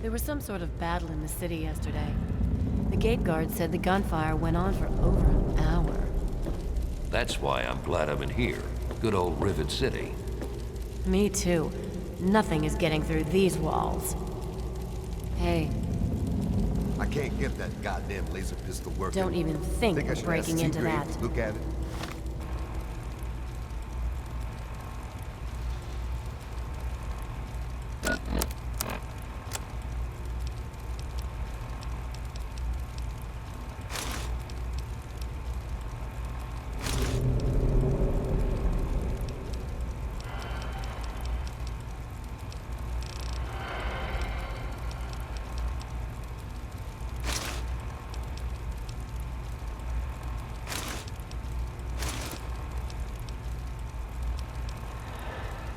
There was some sort of battle in the city yesterday. The gate guard said the gunfire went on for over an hour. That's why I'm glad I'm in here. Good old Rivet City. Me too. Nothing is getting through these walls. Hey, I can't get that goddamn laser pistol working. don't even think I of should breaking ask into Seagrave that. to look at it.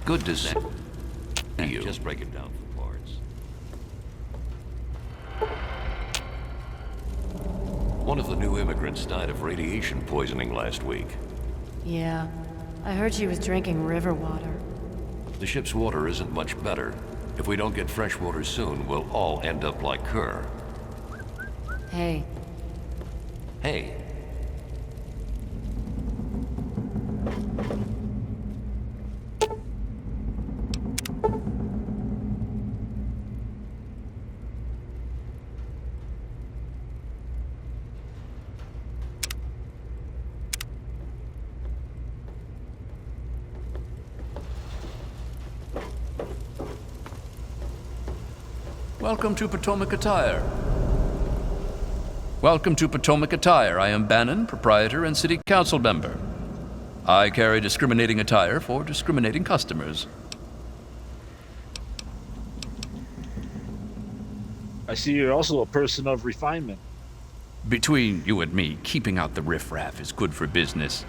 Good to see you. Just break it down for parts. One of the new immigrants died of radiation poisoning last week. Yeah, I heard she was drinking river water. The ship's water isn't much better. If we don't get fresh water soon, we'll all end up like her. Hey, Hey, welcome to Potomac Attire. Welcome to Potomac Attire. I am Bannon, proprietor and city council member. I carry discriminating attire for discriminating customers. I see you're also a person of refinement. Between you and me, keeping out the riffraff is good for business.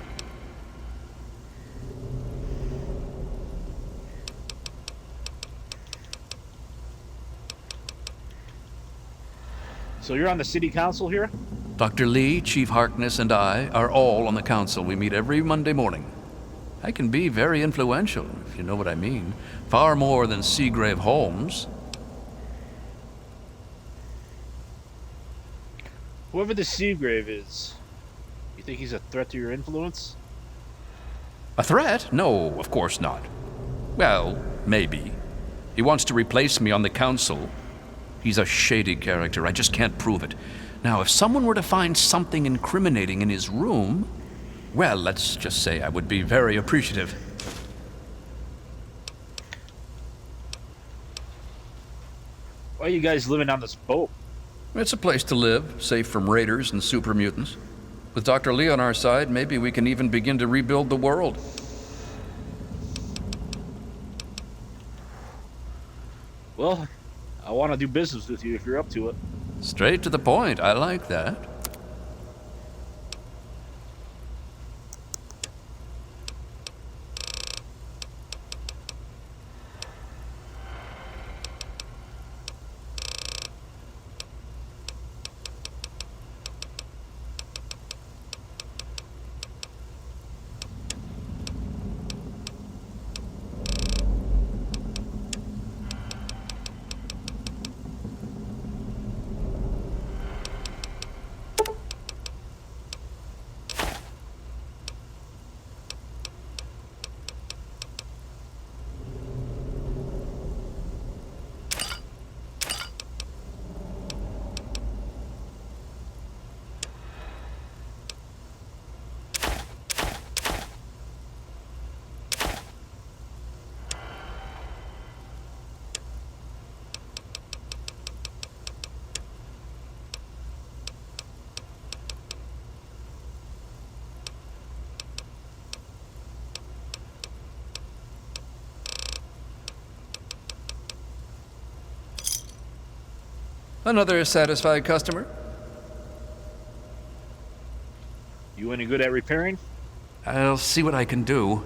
So you're on the city council here? Dr. Lee, Chief Harkness, and I are all on the council. We meet every Monday morning. I can be very influential, if you know what I mean. Far more than Seagrave Holmes. Whoever the Seagrave is, you think he's a threat to your influence? A threat? No, of course not. Well, maybe. He wants to replace me on the council. He's a shady character. I just can't prove it. Now, if someone were to find something incriminating in his room, well, let's just say I would be very appreciative. Why are you guys living on this boat? It's a place to live, safe from raiders and super mutants. With Dr. Lee on our side, maybe we can even begin to rebuild the world. Well, I want to do business with you if you're up to it. Straight to the point. I like that. Another satisfied customer? You any good at repairing? I'll see what I can do.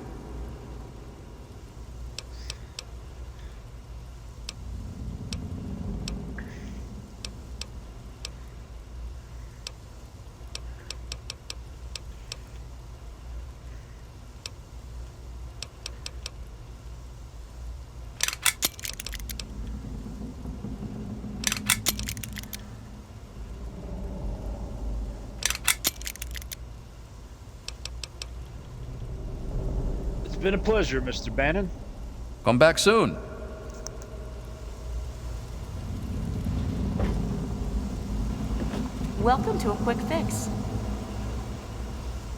been a pleasure, Mr. Bannon. Come back soon. Welcome to a quick fix.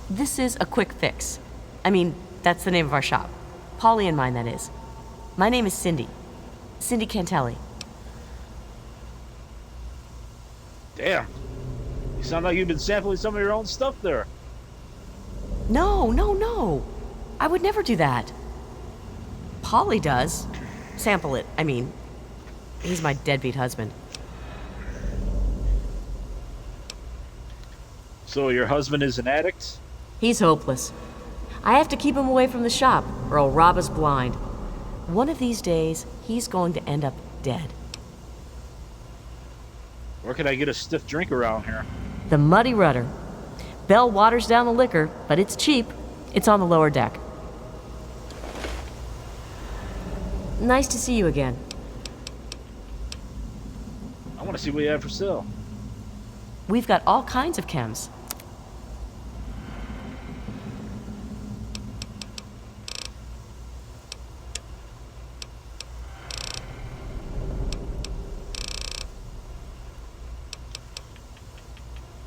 This is a quick fix. I mean, that's the name of our shop. Polly and mine, that is. My name is Cindy. Cindy Cantelli. Damn. You sound like you've been sampling some of your own stuff there. No, no, no. I would never do that. Polly does. Sample it, I mean. He's my deadbeat husband. So your husband is an addict? He's hopeless. I have to keep him away from the shop, or he'll rob us blind. One of these days, he's going to end up dead. Where can I get a stiff drink around here? The Muddy Rudder. Bell waters down the liquor, but it's cheap. It's on the lower deck. Nice to see you again. I want to see what you have for sale. We've got all kinds of chems.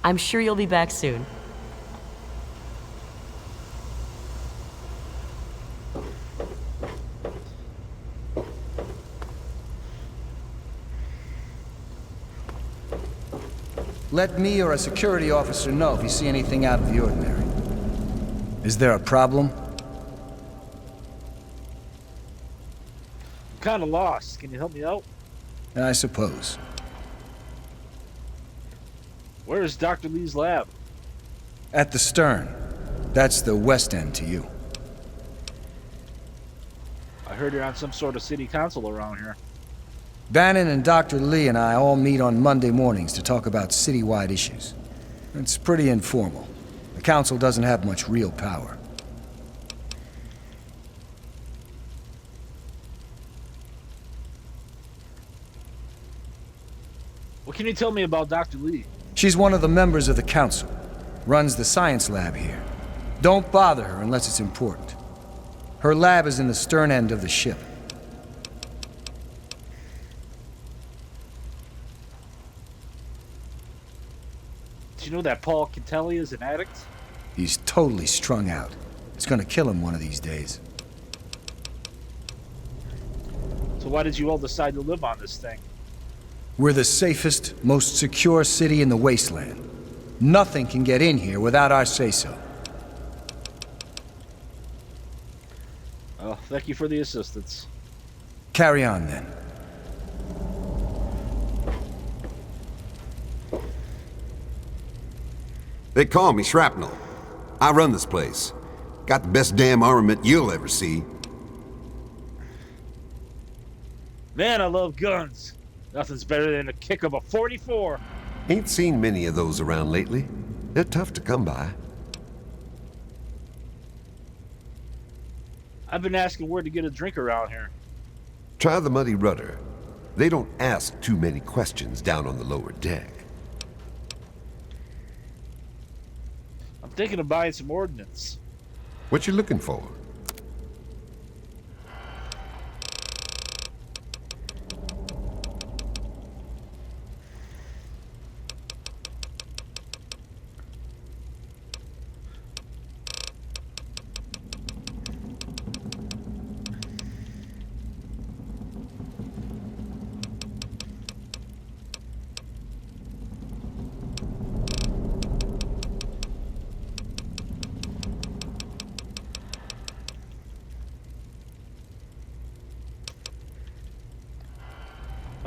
I'm sure you'll be back soon. Let me or a security officer know if you see anything out of the ordinary. Is there a problem? I'm kind of lost. Can you help me out? I suppose. Where is Dr. Lee's lab? At the stern. That's the west end to you. I heard you're on some sort of city council around here. Bannon and Dr. Lee and I all meet on Monday mornings to talk about citywide issues. It's pretty informal. The council doesn't have much real power. What can you tell me about Dr. Lee? She's one of the members of the council. Runs the science lab here. Don't bother her unless it's important. Her lab is in the stern end of the ship. Do you know that Paul Cantelli is an addict? He's totally strung out. It's gonna kill him one of these days. So why did you all decide to live on this thing? We're the safest, most secure city in the wasteland. Nothing can get in here without our say-so. Well, thank you for the assistance. Carry on, then. They call me Shrapnel. I run this place. Got the best damn armament you'll ever see. Man, I love guns. Nothing's better than the kick of a 44. Ain't seen many of those around lately. They're tough to come by. I've been asking where to get a drink around here. Try the Muddy Rudder. They don't ask too many questions down on the lower deck. I'm thinking of buying some ordnance. What you looking for?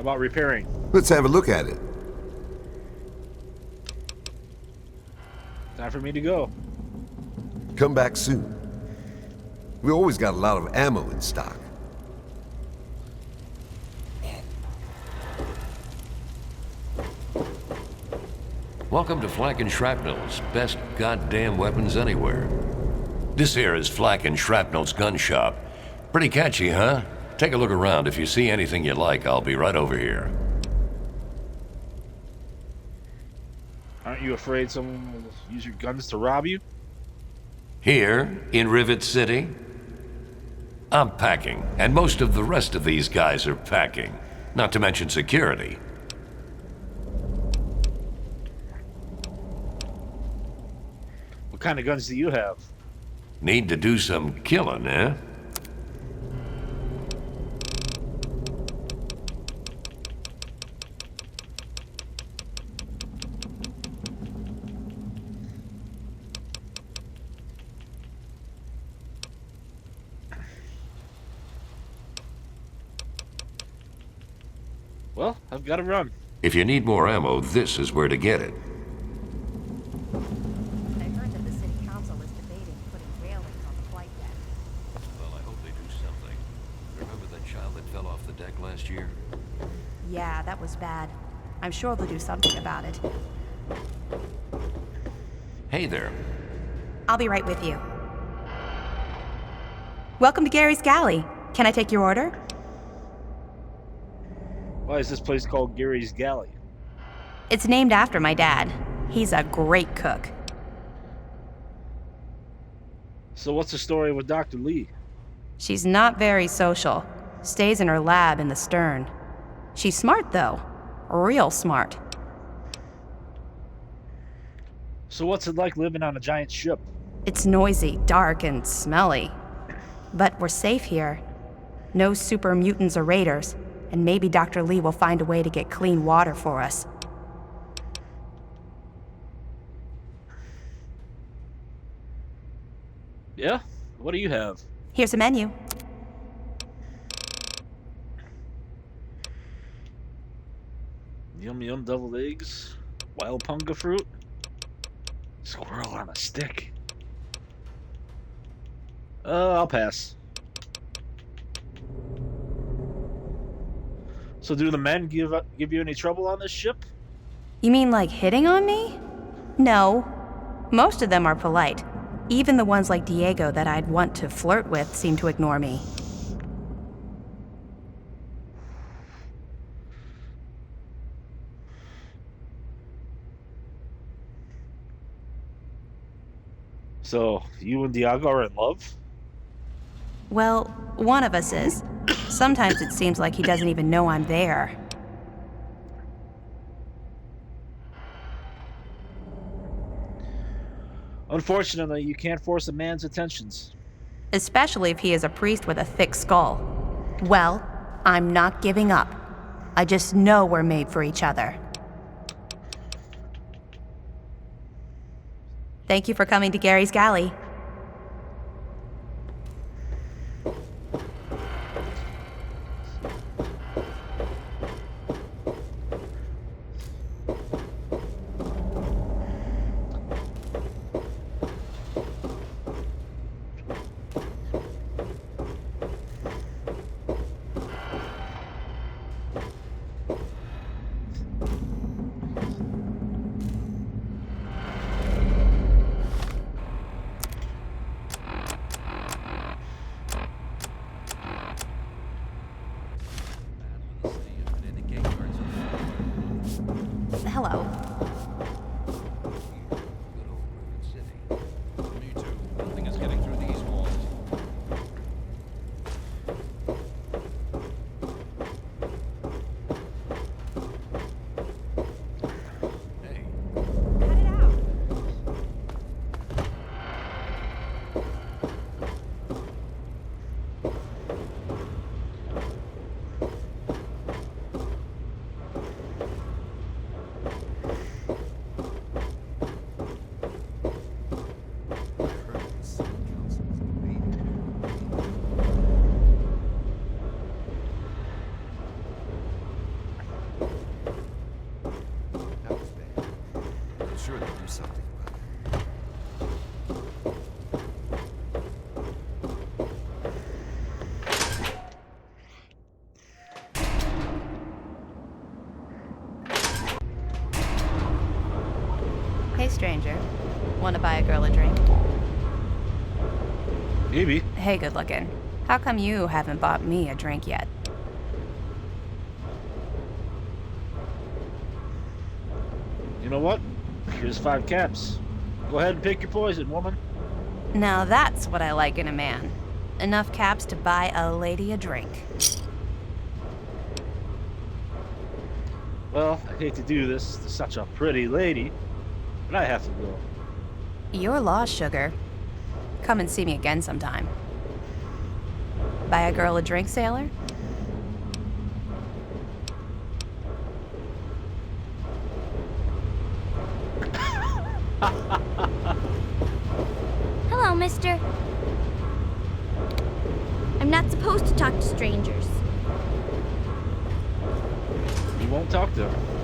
How about repairing? Let's have a look at it. Time for me to go. Come back soon. We always got a lot of ammo in stock. Welcome to Flak and Shrapnel's best goddamn weapons anywhere. This here is Flak and Shrapnel's gun shop. Pretty catchy, huh? Take a look around. If you see anything you like, I'll be right over here. Aren't you afraid someone will use your guns to rob you? Here, in Rivet City? I'm packing, and most of the rest of these guys are packing. Not to mention security. What kind of guns do you have? Need to do some killing, eh? Well, I've got to run. If you need more ammo, this is where to get it. I heard that the city council is debating putting railings on the flight deck. Well, I hope they do something. Remember that child that fell off the deck last year? Yeah, that was bad. I'm sure they'll do something about it. Hey there. I'll be right with you. Welcome to Gary's Galley. Can I take your order? Why is this place called Gary's Galley? It's named after my dad. He's a great cook. So what's the story with Dr. Lee? She's not very social. Stays in her lab in the stern. She's smart, though. Real smart. So what's it like living on a giant ship? It's noisy, dark, and smelly. But we're safe here. No super mutants or raiders. And maybe Dr. Lee will find a way to get clean water for us. Yeah? What do you have? Here's a menu. Yum yum deviled eggs, wild punga fruit, squirrel on a stick. I'll pass. So do the men give you any trouble on this ship? You mean like hitting on me? No. Most of them are polite. Even the ones like Diego that I'd want to flirt with seem to ignore me. So, you and Diego are in love? Well, one of us is. Sometimes it seems like he doesn't even know I'm there. Unfortunately, you can't force a man's attentions. Especially if he is a priest with a thick skull. Well, I'm not giving up. I just know we're made for each other. Thank you for coming to Gary's Galley. Hello. Me too. Nothing is getting through these walls. Hey. Cut it out. That was bad. I'm sure they'll do something about it. Hey, stranger. Want to buy a girl a drink? Maybe. Hey, good looking. How come you haven't bought me a drink yet? You know what? Here's 5 caps. Go ahead and pick your poison, woman. Now that's what I like in a man. enough caps to buy a lady a drink. Well, I hate to do this to such a pretty lady, but I have to go. You're lost, sugar. Come and see me again sometime. Buy a girl a drink, sailor? Hello, mister. I'm not supposed to talk to strangers. You won't talk to her.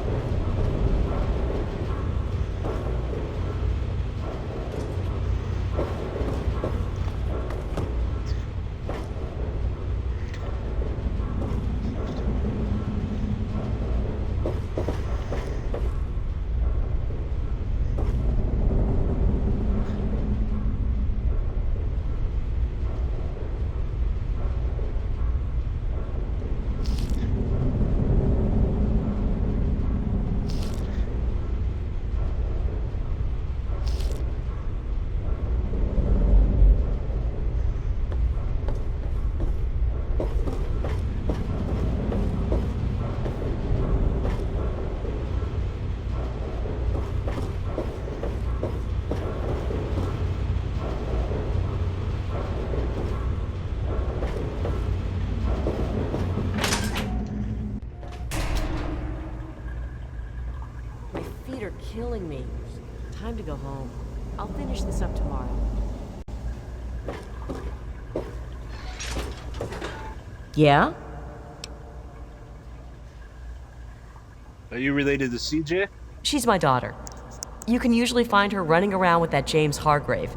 My feet are killing me. Time to go home. I'll finish this up tomorrow. Yeah? Are you related to CJ? She's my daughter. You can usually find her running around with that James Hargrave.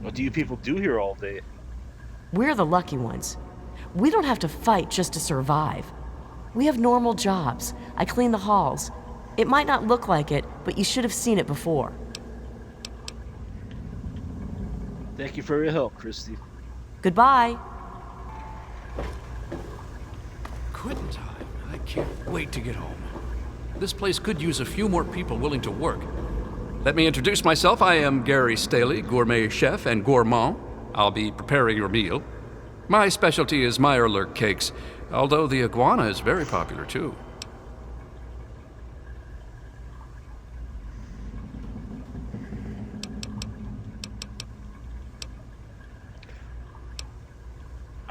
What do you people do here all day? We're the lucky ones. We don't have to fight just to survive. We have normal jobs. I clean the halls. It might not look like it, but you should have seen it before. Thank you for your help, Christy. Goodbye. Quitting time. I can't wait to get home. This place could use a few more people willing to work. Let me introduce myself. I am Gary Staley, gourmet chef and gourmand. I'll be preparing your meal. My specialty is Meyerlurk cakes, although the iguana is very popular too.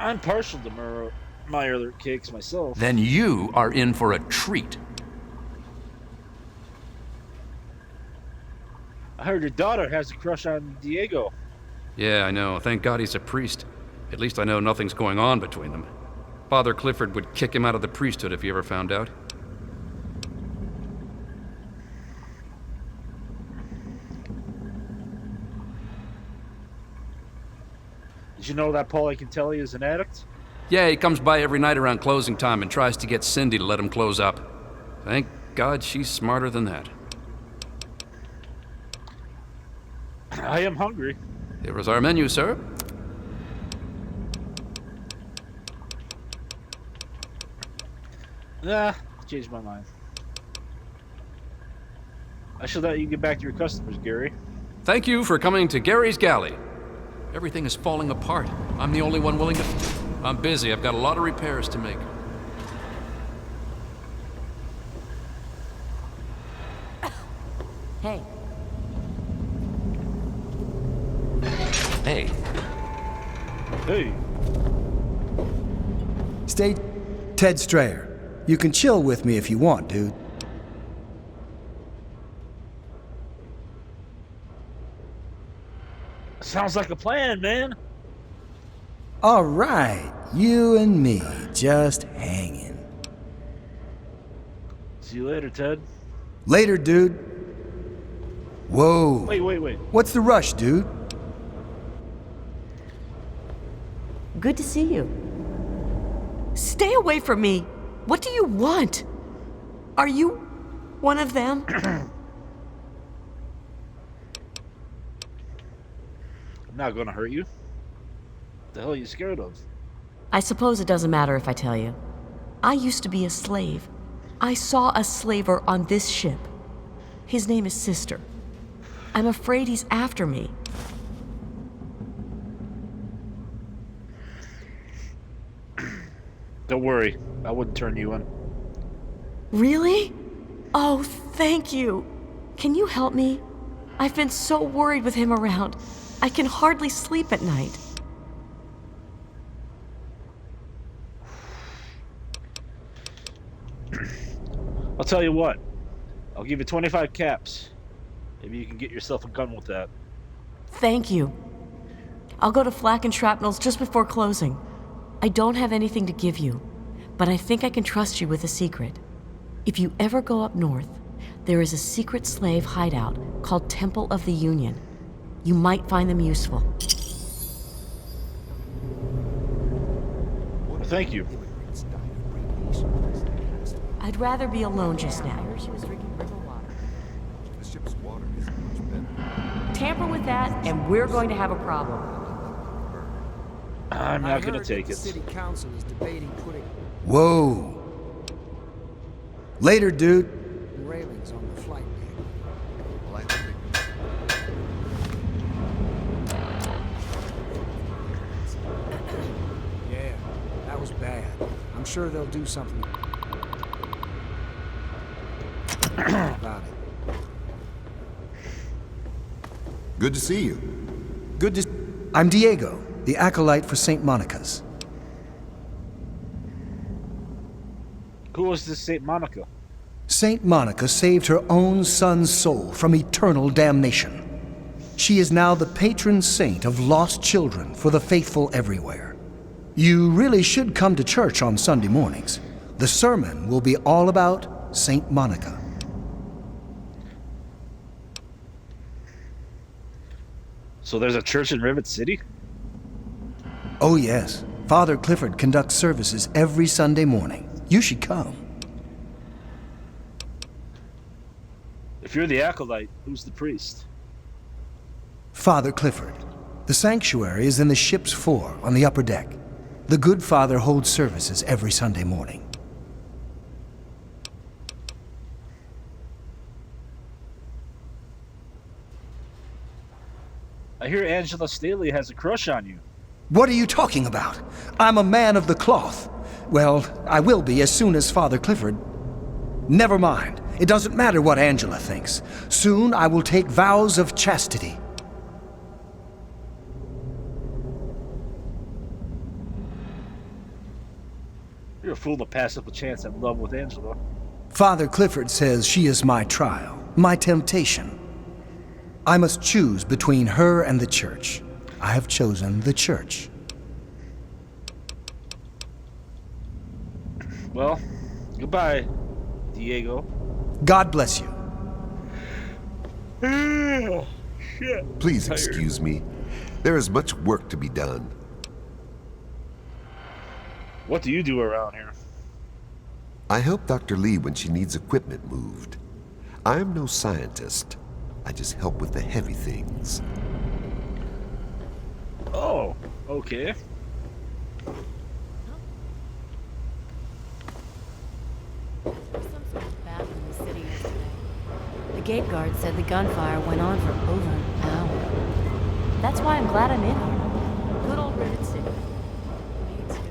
I'm partial to Meyerlurk cakes myself. Then you are in for a treat. I heard your daughter has a crush on Diego. Yeah, I know. Thank God he's a priest. At least I know nothing's going on between them. Father Clifford would kick him out of the priesthood if he ever found out. Did you know that Paul Akintelli is an addict? Yeah, he comes by every night around closing time and tries to get Cindy to let him close up. Thank God she's smarter than that. I am hungry. Here is our menu, sir. Nah, changed my mind. I should let you get back to your customers, Gary. Thank you for coming to Gary's Galley. Everything is falling apart. I'm the only one willing to... I'm busy. I've got a lot of repairs to make. Hey. Hey, Hey, Stay Ted Strayer. You can chill with me if you want, dude. sounds like a plan, man. All right, you and me, just hanging. See you later, Ted. Later, dude. Whoa. Wait. What's the rush, dude? Good to see you. Stay away from me. What do you want? Are you one of them? I'm not gonna hurt you. What the hell are you scared of? I suppose it doesn't matter if I tell you. I used to be a slave. I saw a slaver on this ship. His name is Sister. I'm afraid he's after me. Don't worry, I wouldn't turn you in. Really? Oh, thank you. Can you help me? I've been so worried with him around. I can hardly sleep at night. I'll tell you what. I'll give you 25 caps. Maybe you can get yourself a gun with that. Thank you. I'll go to Flak and Shrapnel's just before closing. I don't have anything to give you, but I think I can trust you with a secret. If you ever go up north, there is a secret slave hideout called Temple of the Union. You might find them useful. Thank you. I'd rather be alone just now. The ship's water is much better. Tamper with that, and we're going to have a problem. I'm not gonna take The it. city council is debating putting... Whoa. Later, dude. Railings on the flight deck. Well, I think Yeah, that was bad. I'm sure they'll do something about it. good to see you. Good to... I'm Diego, the acolyte for St. Monica's. Who was this Saint Monica? St. Monica saved her own son's soul from eternal damnation. She is now the patron saint of lost children for the faithful everywhere. You really should come to church on Sunday mornings. The sermon will be all about St. Monica. So there's a church in Rivet City? Oh yes, Father Clifford conducts services every Sunday morning. You should come. If you're the acolyte, who's the priest? Father Clifford. The sanctuary is in the ship's fore on the upper deck. The good father holds services every Sunday morning. I hear Angela Staley has a crush on you. What are you talking about? I'm a man of the cloth. Well, I will be as soon as Father Clifford... Never mind. It doesn't matter what Angela thinks. Soon I will take vows of chastity. You're a fool to pass up a chance at love with Angela. Father Clifford says she is my trial, my temptation. I must choose between her and the church. I have chosen the church. Well, goodbye, Diego. God bless you. Shit. Please excuse me. There is much work to be done. What do you do around here? I help Dr. Lee when she needs equipment moved. I am no scientist. I just help with the heavy things. Oh, okay. The gate guard said the gunfire went on for over an hour. That's why I'm glad I'm in here. Good old Rivet City. Me too.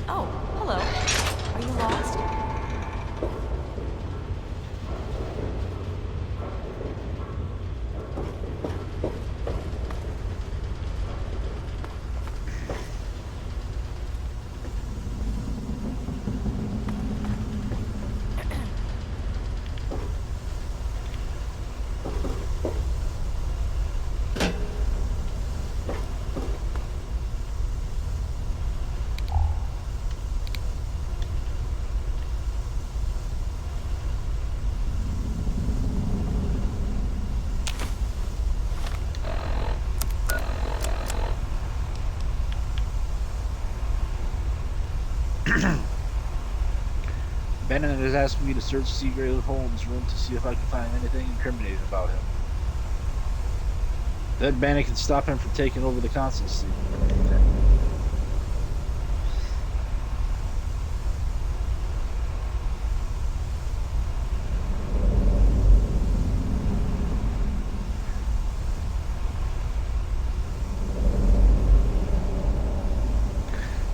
Oh, hello. Are you lost? Bennett has asked me to search Seagrave Holmes' room to see if I can find anything incriminating about him. Then Bennett can stop him from taking over the consulcy.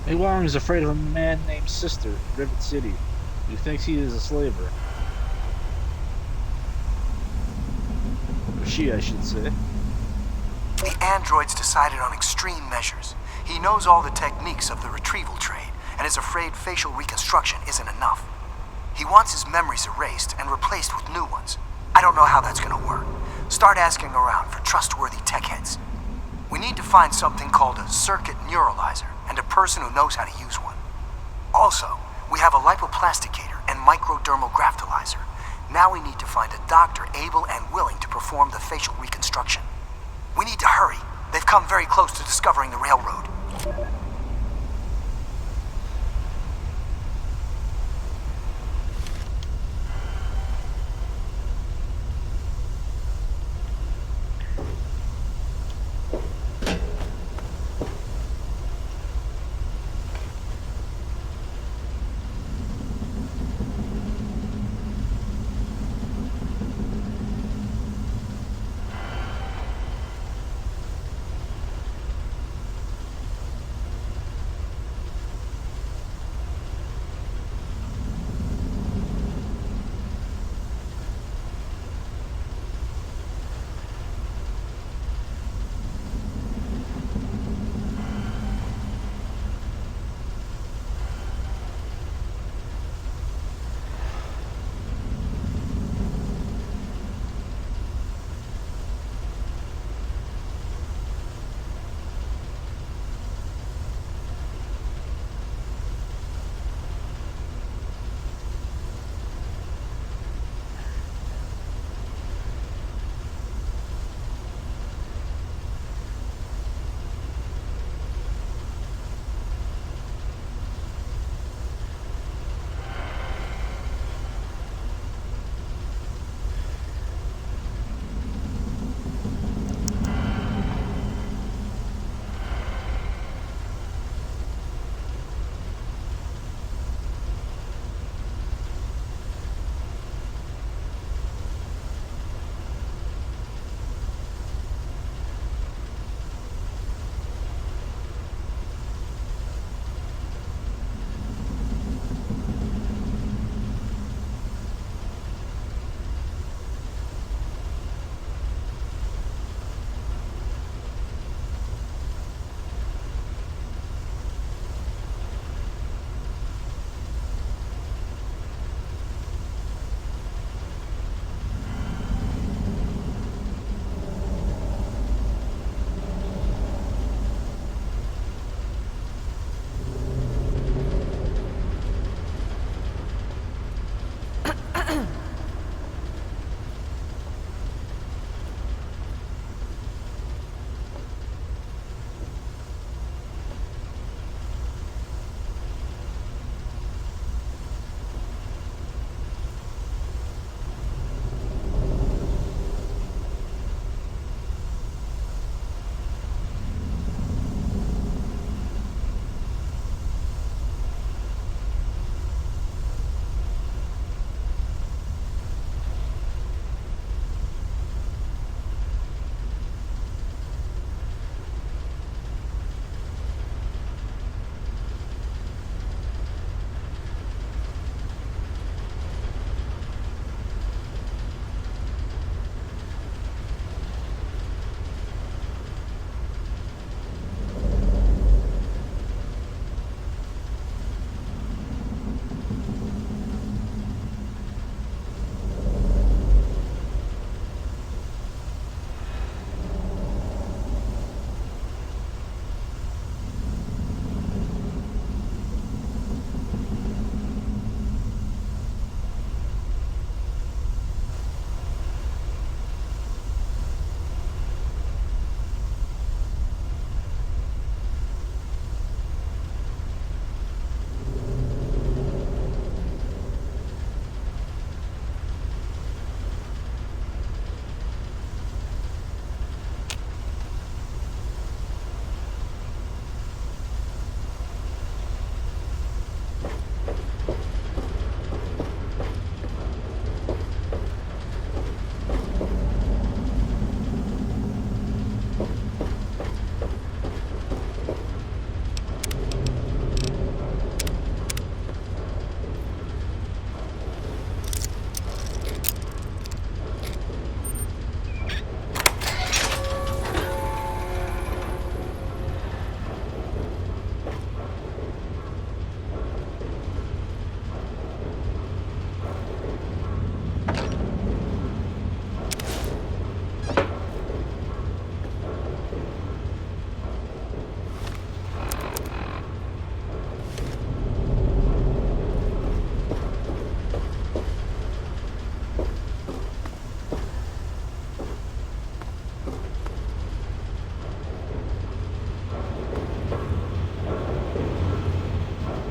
May Wong is afraid of a man named Sister in Rivet City, who thinks he is a slaver. Or she, I should say. The android's decided on extreme measures. He knows all the techniques of the retrieval trade, and is afraid facial reconstruction isn't enough. He wants his memories erased and replaced with new ones. I don't know how that's gonna work. Start asking around for trustworthy tech heads. We need to find something called a circuit neuralizer, and a person who knows how to use one. Also, we have a lipoplasticator and microdermal graftalizer. Now we need to find a doctor able and willing to perform the facial reconstruction. We need to hurry. They've come very close to discovering the railroad.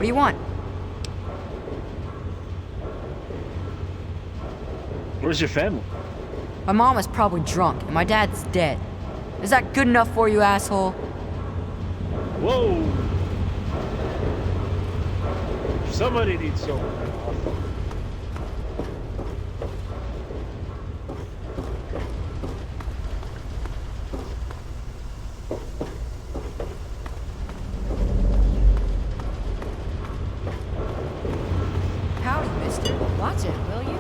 do you want? Where's your family? My mom is probably drunk, and my dad's dead. Is that good enough for you, asshole? Whoa! Somebody needs someone. Howdy, mister. Watch it, will you?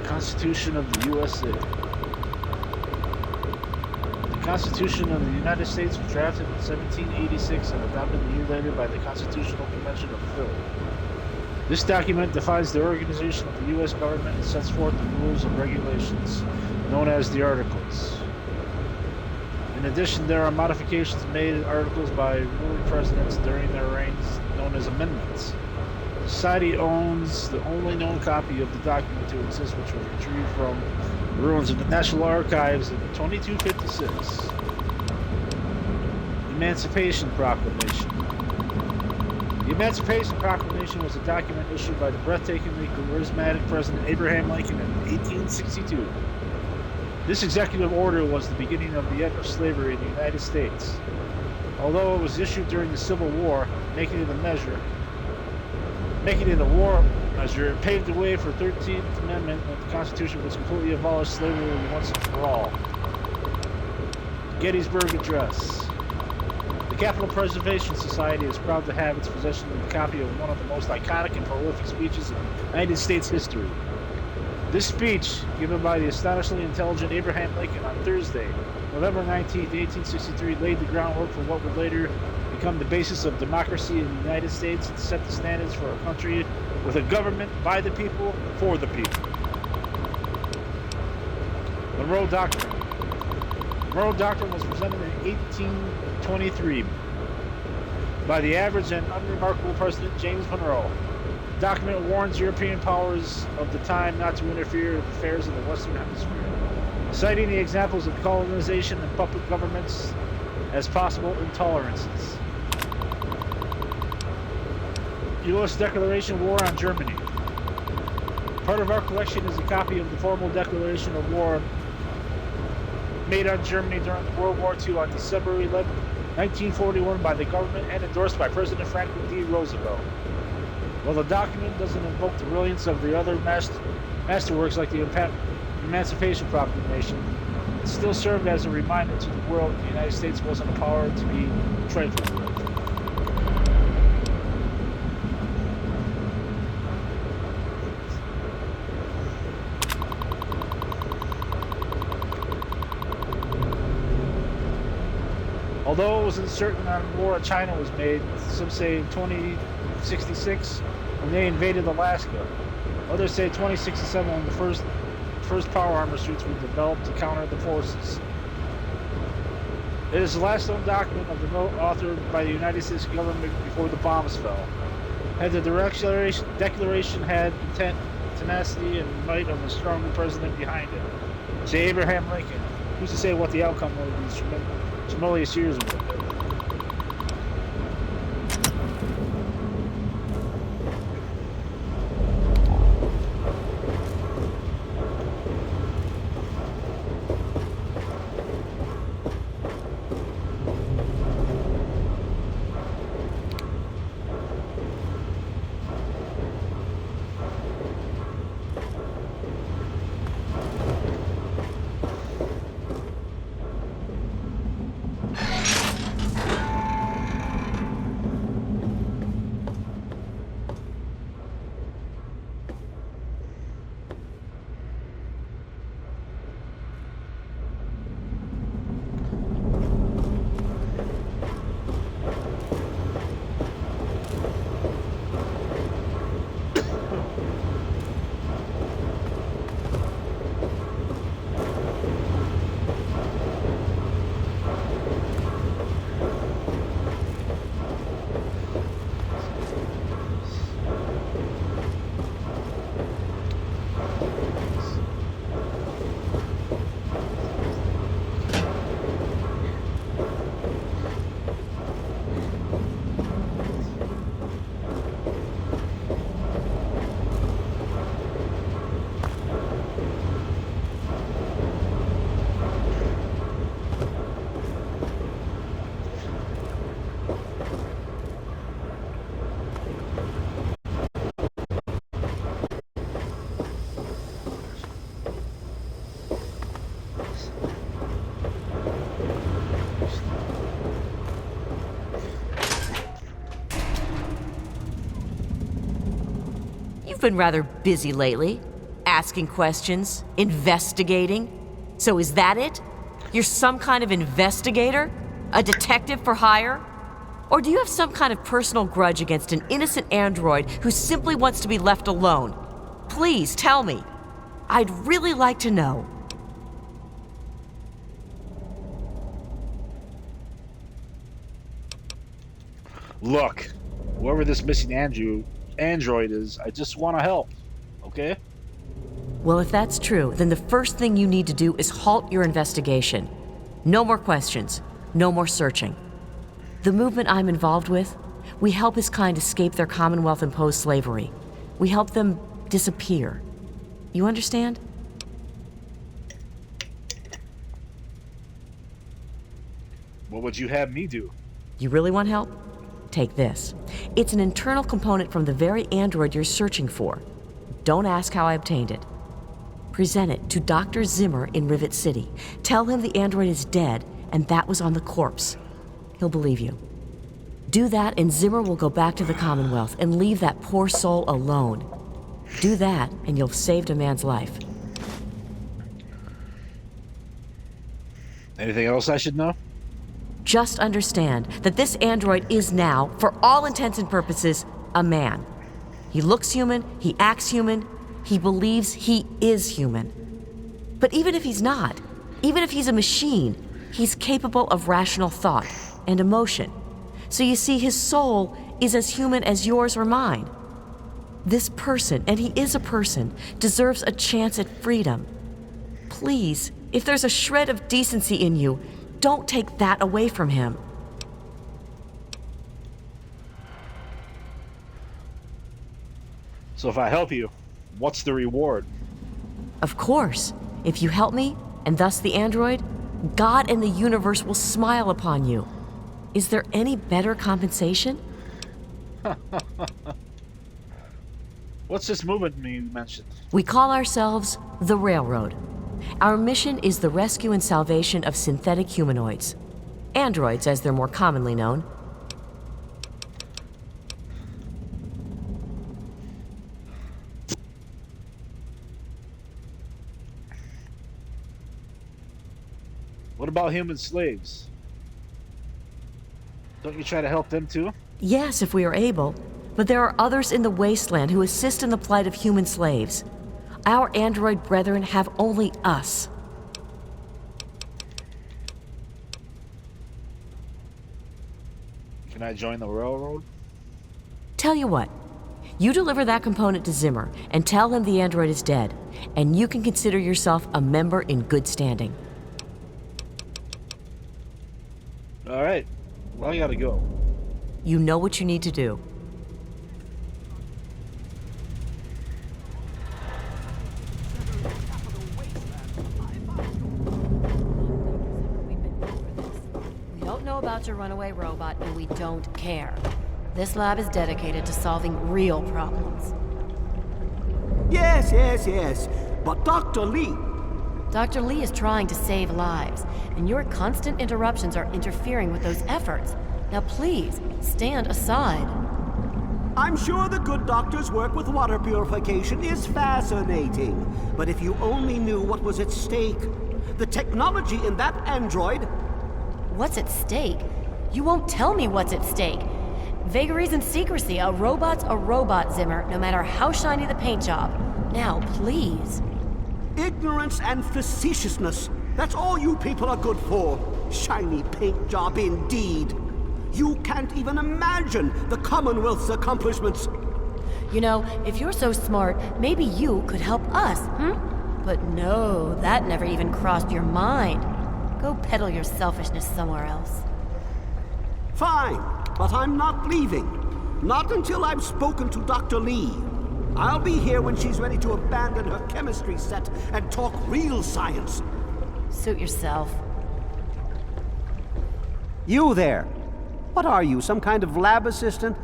Constitution of the USA. The Constitution of the United States was drafted in 1786 and adopted a year later by the Constitutional Convention of Philly. This document defines the organization of the U.S. government and sets forth the rules and regulations, known as the Articles. In addition, there are modifications made in articles by ruling presidents during their reigns, known as amendments. The Society owns the only known copy of the document to exist, which was retrieved from the ruins of the National Archives in 2256. Emancipation Proclamation. The Emancipation Proclamation was a document issued by the breathtakingly charismatic President Abraham Lincoln in 1862. This executive order was the beginning of the end of slavery in the United States. Although it was issued during the Civil War, making it a war measure, it paved the way for the 13th Amendment of the Constitution, which completely abolished slavery once and for all. Gettysburg Address. The Capitol Preservation Society is proud to have its possession of a copy of one of the most iconic and prolific speeches in United States history. This speech, given by the astonishingly intelligent Abraham Lincoln on Thursday, November 19, 1863, laid the groundwork for what would later become the basis of democracy in the United States and set the standards for a country with a government by the people, for the people. Monroe Doctrine. The Monroe Doctrine was presented in 1823 by the average and unremarkable President James Monroe. The document warns European powers of the time not to interfere in affairs in the Western Hemisphere, citing the examples of colonization and puppet governments as possible intolerances. U.S. Declaration of War on Germany. Part of our collection is a copy of the formal declaration of war made on Germany during World War II on December 11, 1941 by the government and endorsed by President Franklin D. Roosevelt. While the document doesn't invoke the brilliance of the other masterworks like the Emancipation Proclamation, it still served as a reminder to the world that the United States wasn't a power to be trifled with. Although it was uncertain on war in China was made, some say 2066, when they invaded Alaska. Others say 2067 when the first power armor suits were developed to counter the forces. It is the last known document of the note authored by the United States government before the bombs fell. Had the declaration had intent, tenacity, and might of a strong president behind it. Say Abraham Lincoln. Who's to say what the outcome of these tumultuous years will be? You've been rather busy lately, asking questions, investigating. So is that it? You're some kind of investigator? A detective for hire? Or do you have some kind of personal grudge against an innocent android who simply wants to be left alone? Please tell me. I'd really like to know. Look, whoever this missing android is, I just want to help, okay? Well, if that's true, then the first thing you need to do is halt your investigation. No more questions, no more searching. The movement I'm involved with, we help his kind escape their Commonwealth-imposed slavery. We help them disappear. You understand? What would you have me do? You really want help? Take this. It's an internal component from the very android you're searching for. Don't ask how I obtained it. Present it to Dr. Zimmer in Rivet City. Tell him the android is dead and that was on the corpse. He'll believe you. Do that and Zimmer will go back to the Commonwealth and leave that poor soul alone. Do that and you'll have saved a man's life. Anything else I should know? Just understand that this android is now, for all intents and purposes, a man. He looks human, he acts human, he believes he is human. But even if he's not, even if he's a machine, he's capable of rational thought and emotion. So you see, his soul is as human as yours or mine. This person, and he is a person, deserves a chance at freedom. Please, if there's a shred of decency in you, don't take that away from him. So if I help you, what's the reward? Of course, if you help me, and thus the android, God and the universe will smile upon you. Is there any better compensation? What's this movement you mentioned? We call ourselves the Railroad. Our mission is the rescue and salvation of synthetic humanoids. Androids, as they're more commonly known. What about human slaves? Don't you try to help them too? Yes, if we are able. But there are others in the wasteland who assist in the plight of human slaves. Our android brethren have only us. Can I join the railroad? Tell you what, you deliver that component to Zimmer and tell him the android is dead, and you can consider yourself a member in good standing. All right. Well, I gotta go. You know what you need to do. We don't know about your runaway robot, and we don't care. This lab is dedicated to solving real problems. Yes. But Dr. Lee... Dr. Lee is trying to save lives, and your constant interruptions are interfering with those efforts. Now please, stand aside. I'm sure the good doctor's work with water purification is fascinating. But if you only knew what was at stake, the technology in that android... What's at stake? You won't tell me what's at stake. Vagaries and secrecy. A robot's a robot, Zimmer, no matter how shiny the paint job. Now, please. Ignorance and facetiousness. That's all you people are good for. Shiny paint job indeed. You can't even imagine the Commonwealth's accomplishments. You know, if you're so smart, maybe you could help us, But no, that never even crossed your mind. Go peddle your selfishness somewhere else. Fine, but I'm not leaving. Not until I've spoken to Dr. Lee. I'll be here when she's ready to abandon her chemistry set and talk real science. Suit yourself. You there. What are you, some kind of lab assistant?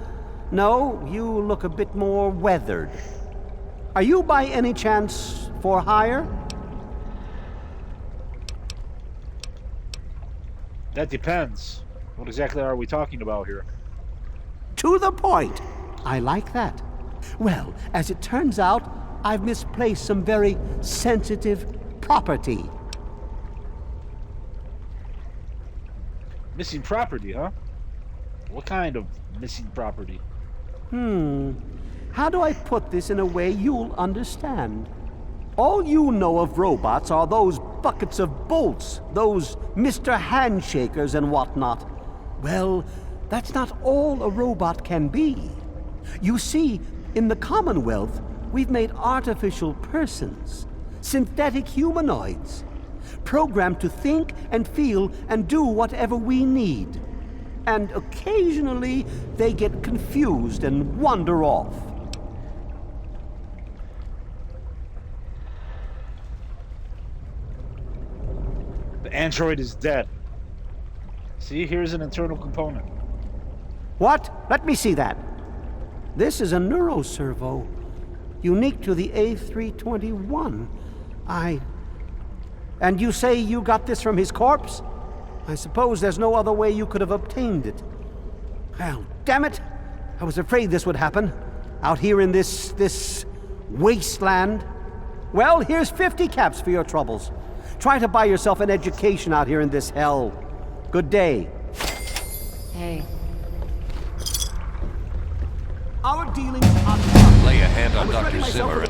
No, you look a bit more weathered. Are you by any chance for hire? That depends. What exactly are we talking about here? To the point. I like that. Well, as it turns out, I've misplaced some very sensitive property. Missing property, huh? What kind of missing property? How do I put this in a way you'll understand? All you know of robots are those buckets of bolts, those Mr. Handshakers and whatnot. Well, that's not all a robot can be. You see, in the Commonwealth, we've made artificial persons, synthetic humanoids, programmed to think and feel and do whatever we need. And occasionally, they get confused and wander off. The android is dead. See, here's an internal component. What? Let me see that. This is a neuroservo, unique to the A321. And you say you got this from his corpse? I suppose there's no other way you could have obtained it. Well, damn it! I was afraid this would happen. Out here in this wasteland. Well, here's 50 caps for your troubles. Try to buy yourself an education out here in this hell. Good day. Hey. Our dealings are... Lay a hand on Dr. Zimmer.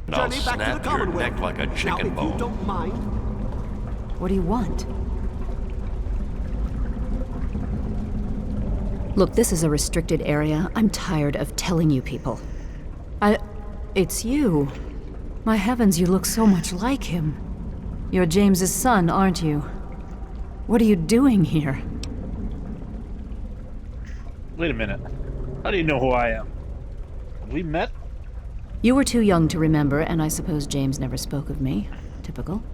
And I'll Journey back to the snap your Commonwealth. neck like a Now, chicken if bone. you don't mind. What do you want? Look, this is a restricted area. I'm tired of telling you people. It's you. My heavens, you look so much like him. You're James's son, aren't you? What are you doing here? Wait a minute. How do you know who I am? Have we met? You were too young to remember, and I suppose James never spoke of me. Typical.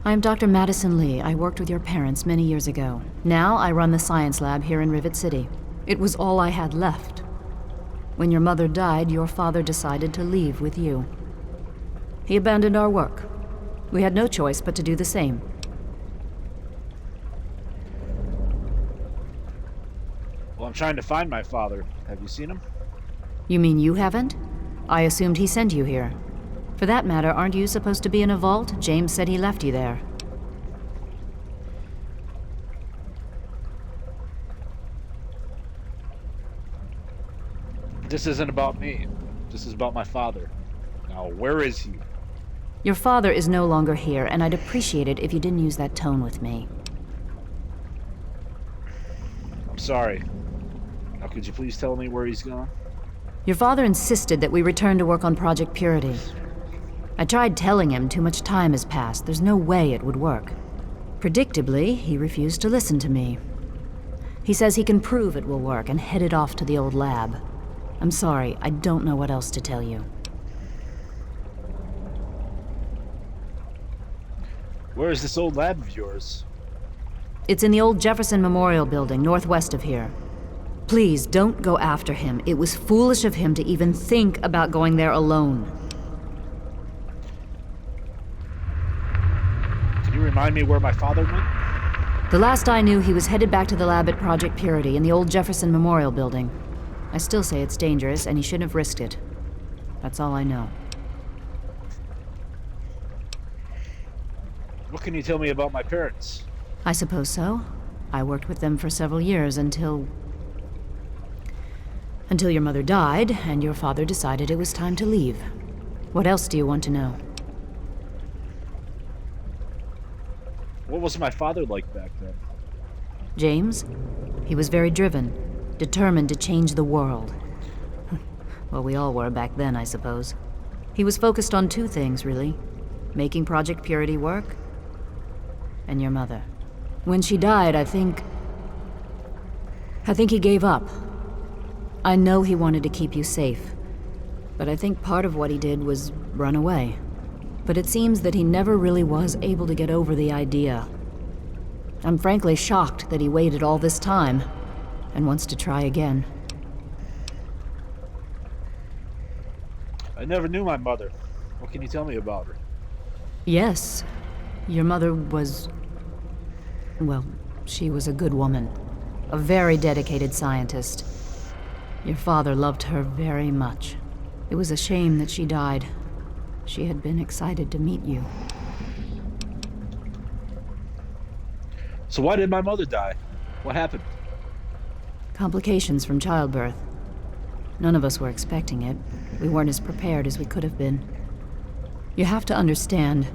I am Dr. Madison Lee. I worked with your parents many years ago. Now I run the science lab here in Rivet City. It was all I had left. When your mother died, your father decided to leave with you. He abandoned our work. We had no choice but to do the same. Well, I'm trying to find my father. Have you seen him? You mean you haven't? I assumed he sent you here. For that matter, aren't you supposed to be in a vault? James said he left you there. This isn't about me. This is about my father. Now, where is he? Your father is no longer here, and I'd appreciate it if you didn't use that tone with me. I'm sorry. Now, could you please tell me where he's gone? Your father insisted that we return to work on Project Purity. I tried telling him too much time has passed. There's no way it would work. Predictably, he refused to listen to me. He says he can prove it will work and headed off to the old lab. I'm sorry, I don't know what else to tell you. Where is this old lab of yours? It's in the old Jefferson Memorial Building, northwest of here. Please, don't go after him. It was foolish of him to even think about going there alone. Can you remind me where my father went? The last I knew, he was headed back to the lab at Project Purity in the old Jefferson Memorial Building. I still say it's dangerous, and he shouldn't have risked it. That's all I know. What can you tell me about my parents? I suppose so. I worked with them for several years until your mother died, and your father decided it was time to leave. What else do you want to know? What was my father like back then? James? He was very driven, determined to change the world. Well, we all were back then, I suppose. He was focused on two things, really. Making Project Purity work, and your mother. When she died, I think he gave up. I know he wanted to keep you safe, but I think part of what he did was run away. But it seems that he never really was able to get over the idea. I'm frankly shocked that he waited all this time and wants to try again. I never knew my mother. What can you tell me about her? Yes, your mother was... well, she was a good woman. A very dedicated scientist. Your father loved her very much. It was a shame that she died. She had been excited to meet you. So why did my mother die? What happened? Complications from childbirth. None of us were expecting it. We weren't as prepared as we could have been. You have to understand,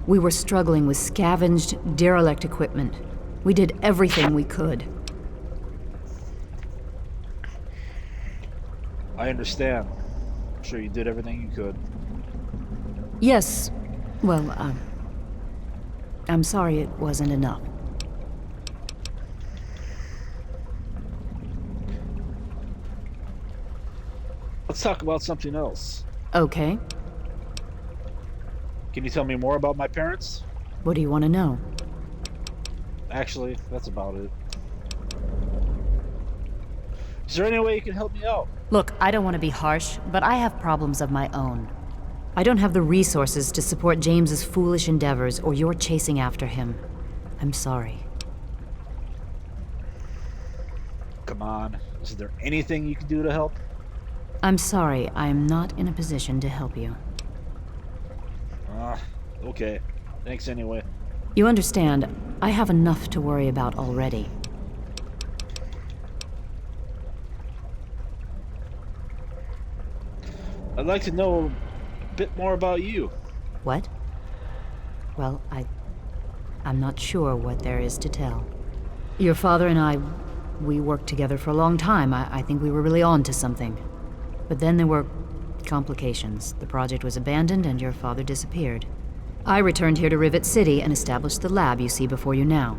we were struggling with scavenged, derelict equipment. We did everything we could. I understand. I'm sure you did everything you could. Yes. Well, I'm sorry it wasn't enough. Let's talk about something else. Okay. Can you tell me more about my parents? What do you want to know? Actually, that's about it. Is there any way you can help me out? Look, I don't want to be harsh, but I have problems of my own. I don't have the resources to support James's foolish endeavors or your chasing after him. I'm sorry. Come on. Is there anything you can do to help? I'm sorry, I am not in a position to help you. Okay. Thanks anyway. You understand, I have enough to worry about already. I'd like to know bit more about you. What? Well, I'm not sure what there is to tell. Your father and I, we worked together for a long time. I think we were really on to something. But then there were complications. The project was abandoned and your father disappeared. I returned here to Rivet City and established the lab you see before you now.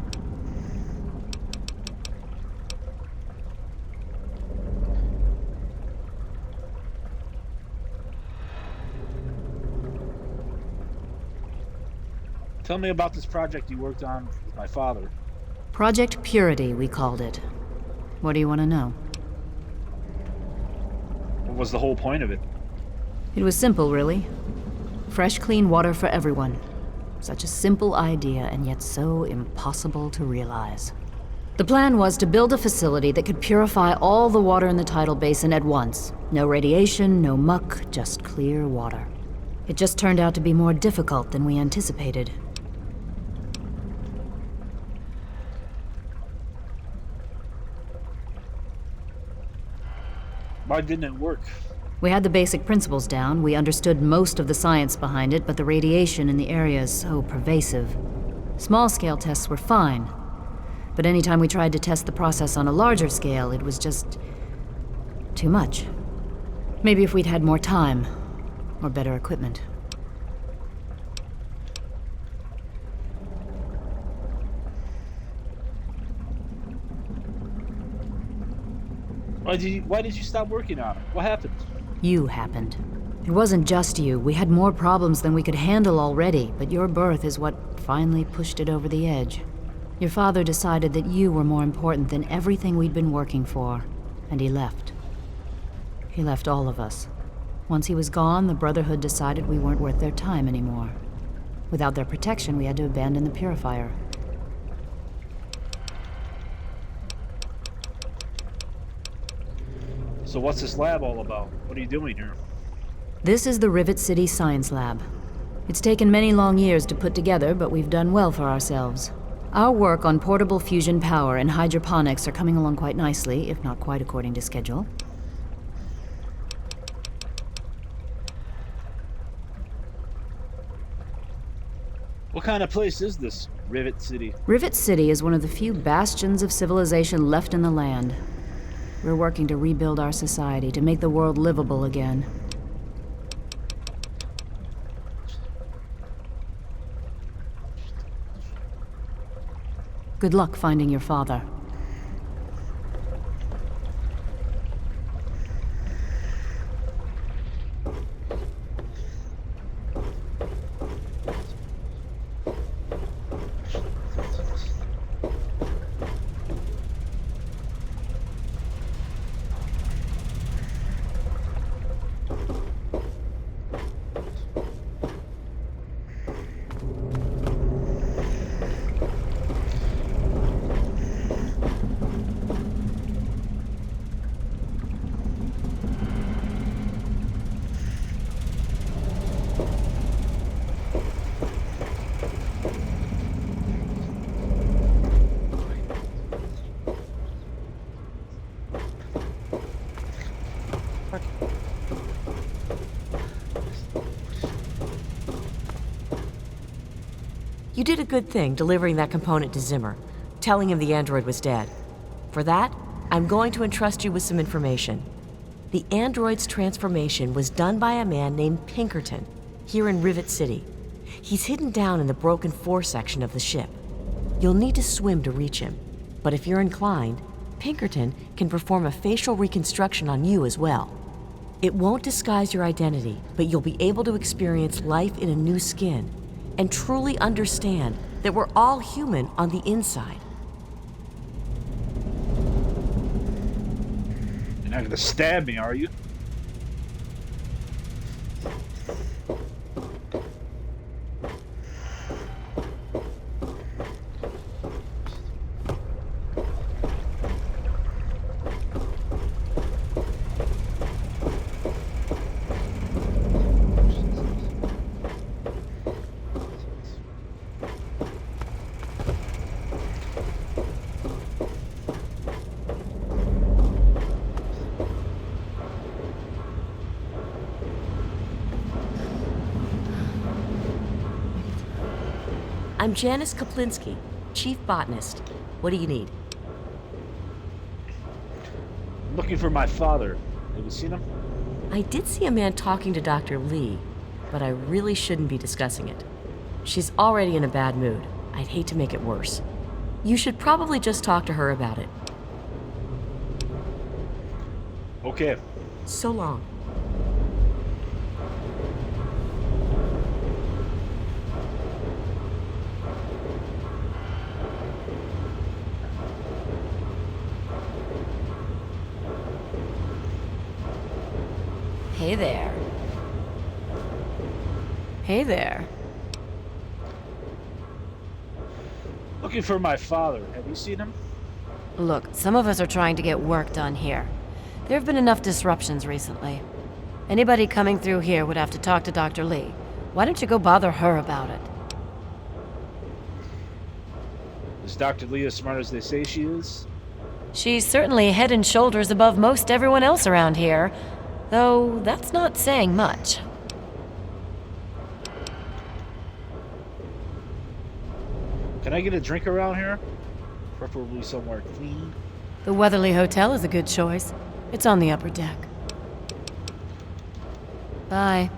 Tell me about this project you worked on with my father. Project Purity, we called it. What do you want to know? What was the whole point of it? It was simple, really. Fresh, clean water for everyone. Such a simple idea, and yet so impossible to realize. The plan was to build a facility that could purify all the water in the tidal basin at once. No radiation, no muck, just clear water. It just turned out to be more difficult than we anticipated. Why didn't it work? We had the basic principles down. We understood most of the science behind it, but the radiation in the area is so pervasive. Small-scale tests were fine, but anytime we tried to test the process on a larger scale, it was just too much. Maybe if we'd had more time, or better equipment. Why did you stop working on it? What happened? You happened. It wasn't just you. We had more problems than we could handle already, but your birth is what finally pushed it over the edge. Your father decided that you were more important than everything we'd been working for, and he left. He left all of us. Once he was gone, the Brotherhood decided we weren't worth their time anymore. Without their protection, we had to abandon the purifier. So what's this lab all about? What are you doing here? This is the Rivet City Science Lab. It's taken many long years to put together, but we've done well for ourselves. Our work on portable fusion power and hydroponics are coming along quite nicely, if not quite according to schedule. What kind of place is this, Rivet City? Rivet City is one of the few bastions of civilization left in the land. We're working to rebuild our society, to make the world livable again. Good luck finding your father. You did a good thing delivering that component to Zimmer, telling him the android was dead. For that, I'm going to entrust you with some information. The android's transformation was done by a man named Pinkerton, here in Rivet City. He's hidden down in the broken fore section of the ship. You'll need to swim to reach him, but if you're inclined, Pinkerton can perform a facial reconstruction on you as well. It won't disguise your identity, but you'll be able to experience life in a new skin and truly understand that we're all human on the inside. You're not gonna stab me, are you? I'm Janice Kaplinsky, Chief Botanist. What do you need? I'm looking for my father. Have you seen him? I did see a man talking to Dr. Lee, but I really shouldn't be discussing it. She's already in a bad mood. I'd hate to make it worse. You should probably just talk to her about it. Okay. So long. Hey there. Hey there. Looking for my father. Have you seen him? Look, some of us are trying to get work done here. There have been enough disruptions recently. Anybody coming through here would have to talk to Dr. Lee. Why don't you go bother her about it? Is Dr. Lee as smart as they say she is? She's certainly head and shoulders above most everyone else around here, though that's not saying much. Can I get a drink around here? Preferably somewhere clean. The Weatherly Hotel is a good choice. It's on the upper deck. Bye.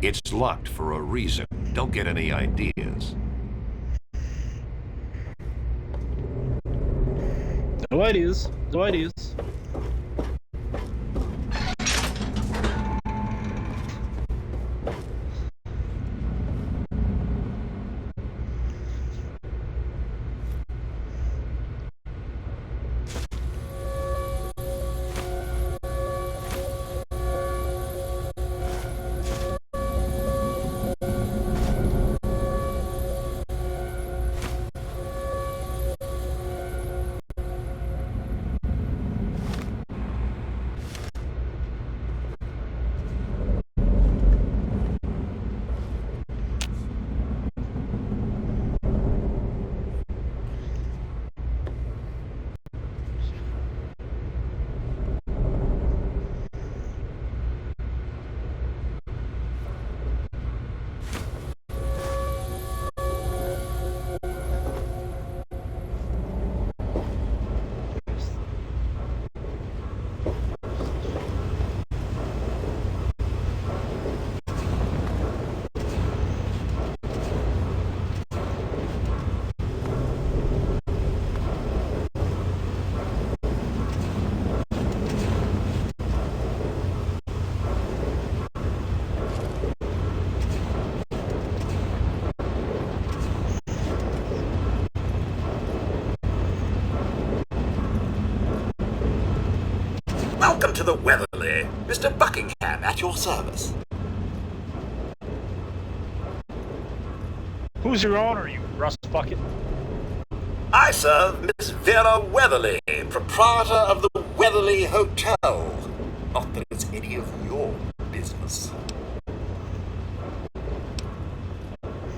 It's locked for a reason. Don't get any ideas. No ideas. No ideas. the Weatherly. Mr. Buckingham, at your service. Who's your owner, you rust bucket? I serve Miss Vera Weatherly, proprietor of the Weatherly Hotel. Not that it's any of your business.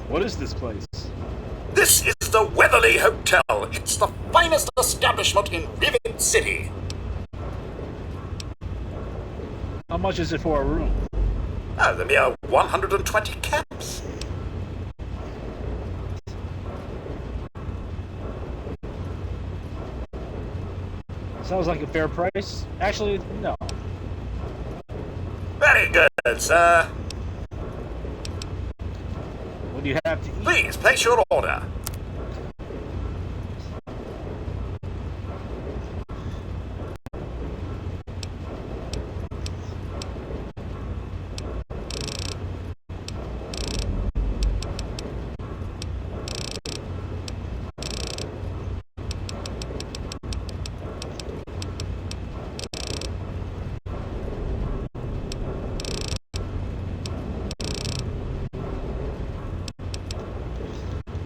What is this place? This is the Weatherly Hotel. It's the finest establishment in Rivet City. How much is it for a room? Oh, the mere 120 caps. Sounds like a fair price. Actually, no. Very good, sir. What do you have to eat? Please, place your order.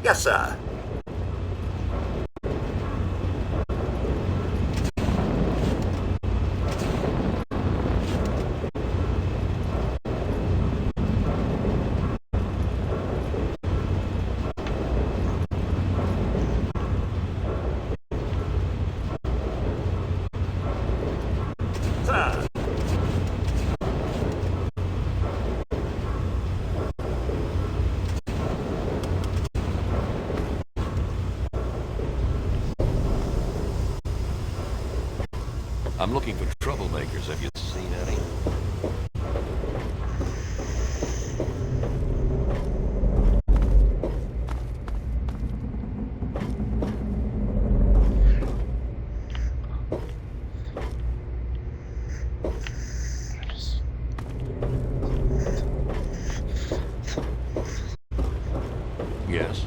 Yes, sir. Sir. I'm looking for troublemakers. Have you seen any? Yes.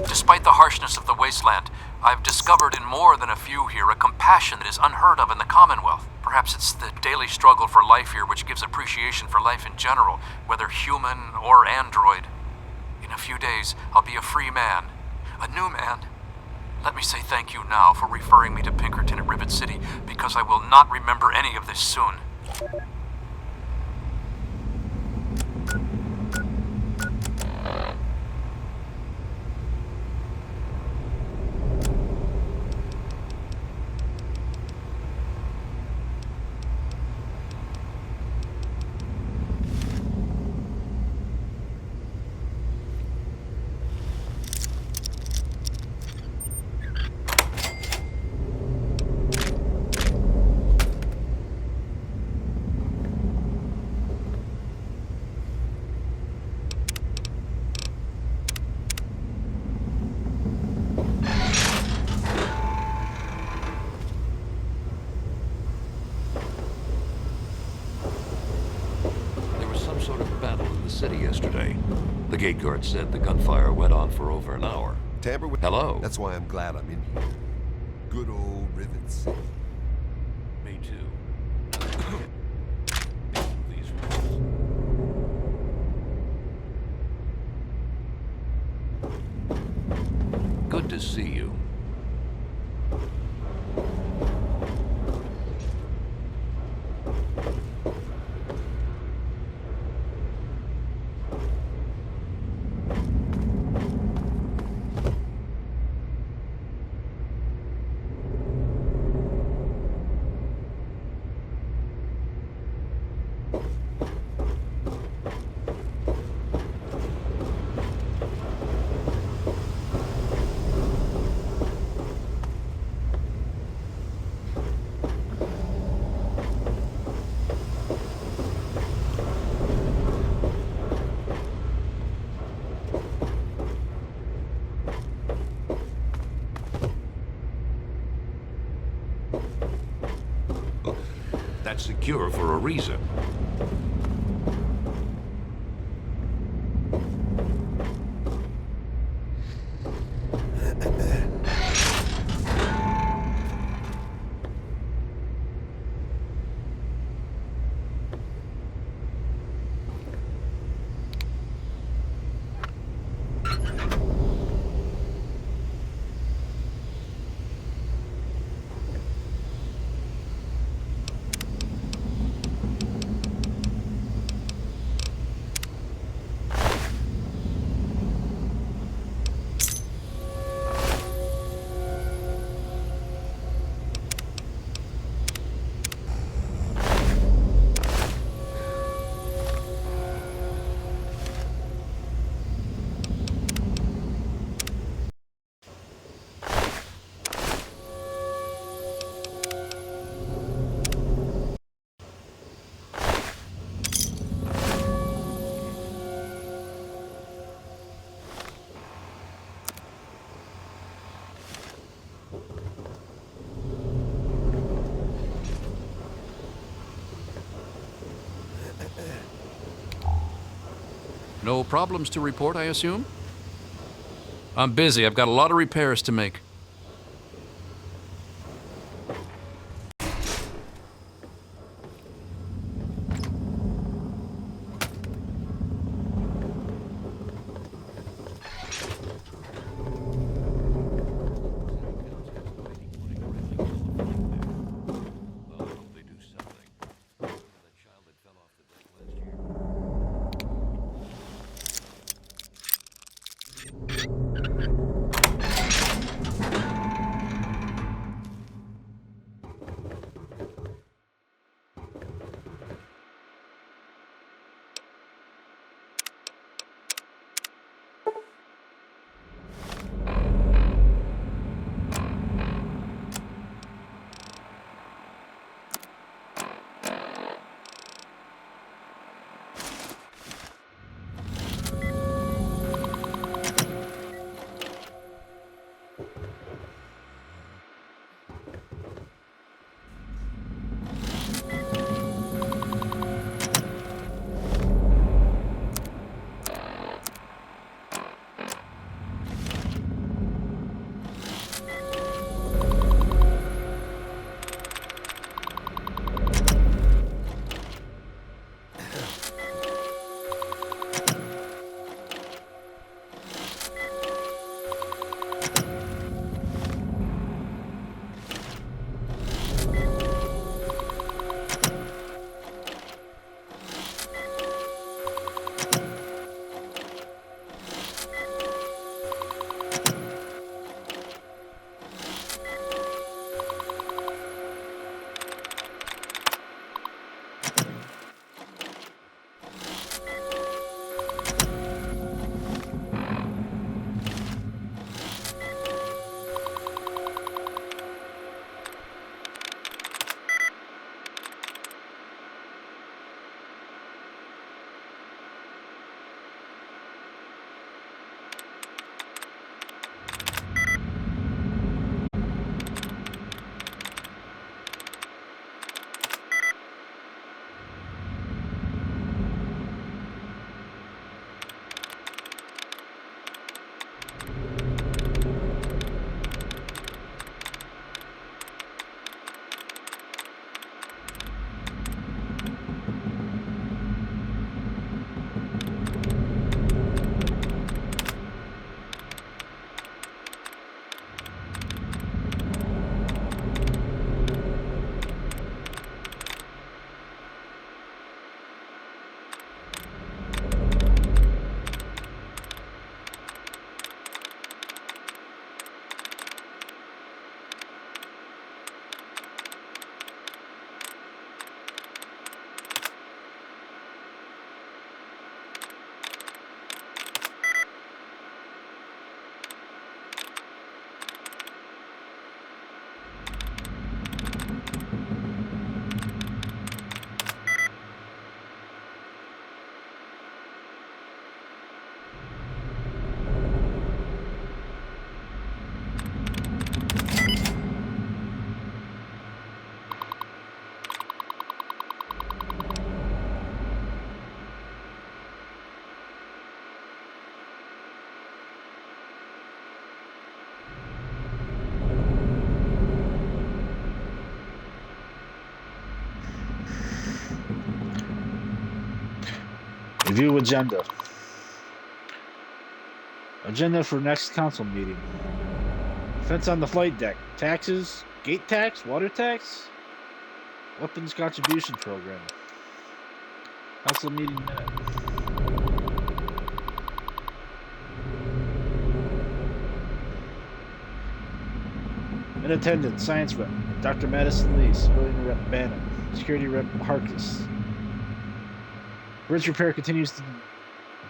Despite the harshness of the wasteland, I've discovered in more than a few here a compassion that is unheard of in the Commonwealth. Perhaps it's the daily struggle for life here which gives appreciation for life in general, whether human or android. In a few days, I'll be a free man. A new man. Let me say thank you now for referring me to Pinkerton at Rivet City, because I will not remember any of this soon. City yesterday. The gate guard said the gunfire went on for over an hour. Tamper with... Hello. That's why I'm glad I'm in here. Good old Rivet City. Me too. Good to see you. That's secure for a reason. No problems to report, I assume? I'm busy. I've got a lot of repairs to make. Review agenda. Agenda for next council meeting. Fence on the flight deck. Taxes. Gate tax. Water tax. Weapons contribution program. Council meeting minute. In attendance, Science Rep, Dr. Madison Lee, Civilian Rep Bannon, Security Rep Harkness. Bridge repair continues to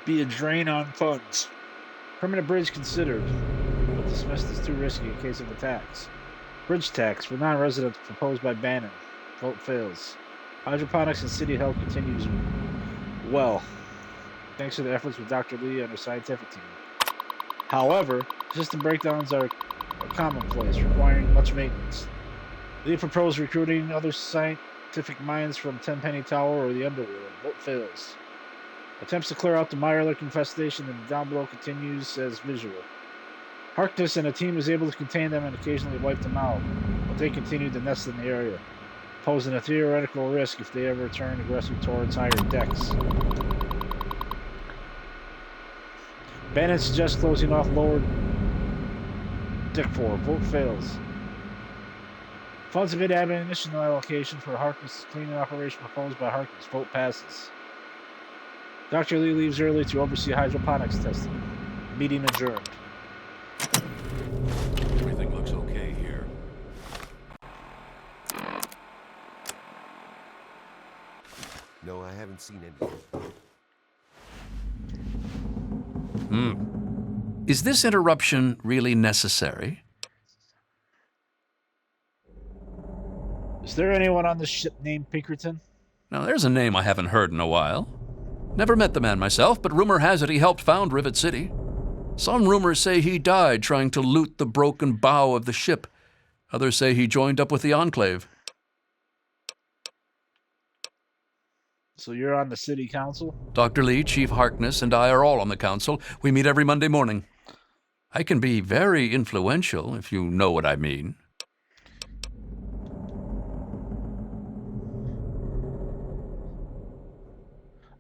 be a drain on funds. Permanent bridge considered, but dismissed as too risky in case of attacks. Bridge tax for non-residents proposed by Bannon. Vote fails. Hydroponics and city health continues well, thanks to the efforts of Dr. Lee and her scientific team. However, system breakdowns are a commonplace, requiring much maintenance. Lee proposed recruiting other scientific minds from Tenpenny Tower or the Underworld. Vote fails. Attempts to clear out the Mirelurk infestation in the down below continues as visual. Harkness and a team is able to contain them and occasionally wipe them out, but they continue to nest in the area, posing a theoretical risk if they ever turn aggressive towards higher decks. Bannon suggests closing off lower Deck 4. Vote fails. Funds of ammunition allocation for Harkness cleaning operation proposed by Harkness. Vote passes. Dr. Lee leaves early to oversee hydroponics testing. Meeting adjourned. Everything looks okay here. No, I haven't seen anything. Is this interruption really necessary? Is there anyone on this ship named Pinkerton? Now, there's a name I haven't heard in a while. Never met the man myself, but rumor has it he helped found Rivet City. Some rumors say he died trying to loot the broken bow of the ship. Others say he joined up with the Enclave. So you're on the city council? Dr. Lee, Chief Harkness, and I are all on the council. We meet every Monday morning. I can be very influential, if you know what I mean.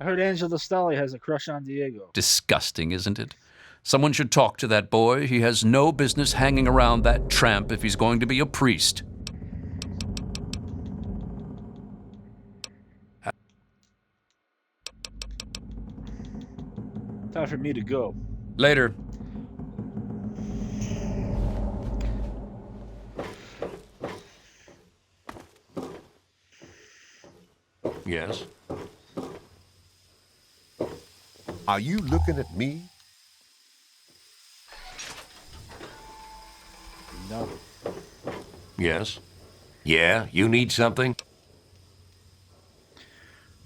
I heard Angela Stolly has a crush on Diego. Disgusting, isn't it? Someone should talk to that boy. He has no business hanging around that tramp if he's going to be a priest. Time for me to go. Later. Yes? Are you looking at me? No. Yes? Yeah, you need something?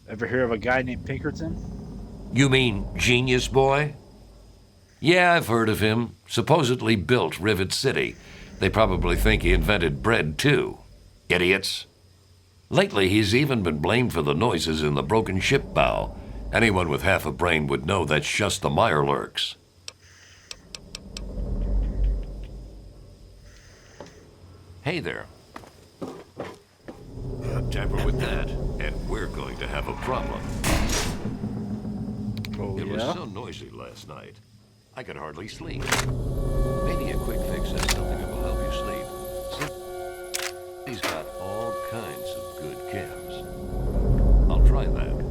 Ever hear of a guy named Pinkerton? You mean Genius Boy? Yeah, I've heard of him. Supposedly built Rivet City. They probably think he invented bread, too. Idiots. Lately, he's even been blamed for the noises in the broken ship bow. Anyone with half a brain would know that's just the Mirelurks. Hey there. Tamper with that, and we're going to have a problem. Oh, It was so noisy last night. I could hardly sleep. Maybe a quick fix has something that will help you sleep. He's got all kinds of good cams. I'll try that.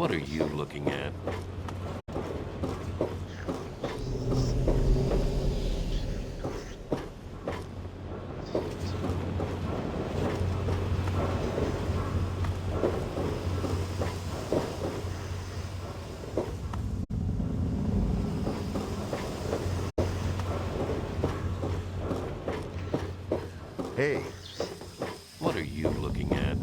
What are you looking at? Hey, What are you looking at?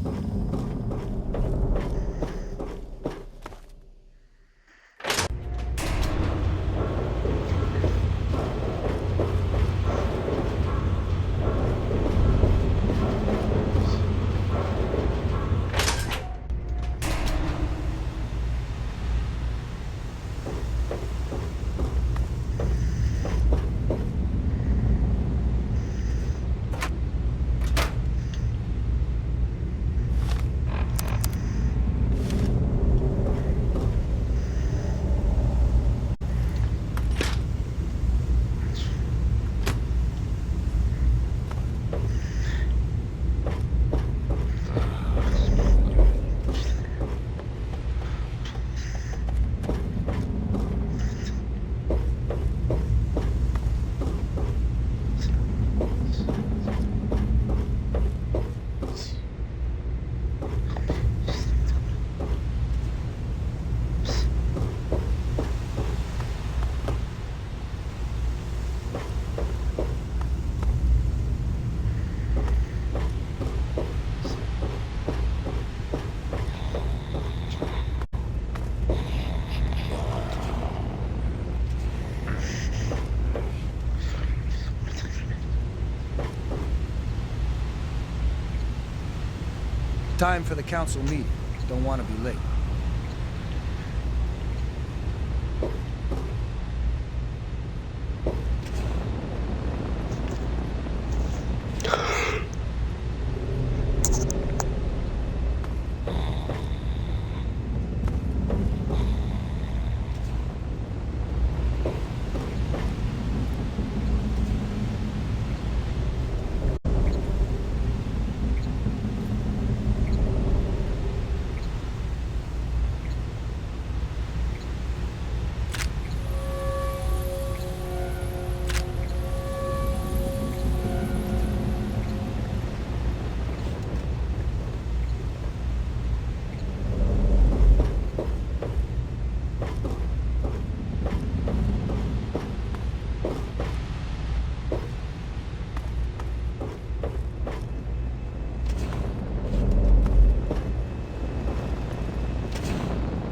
Time for the council meeting. Don't want to be late.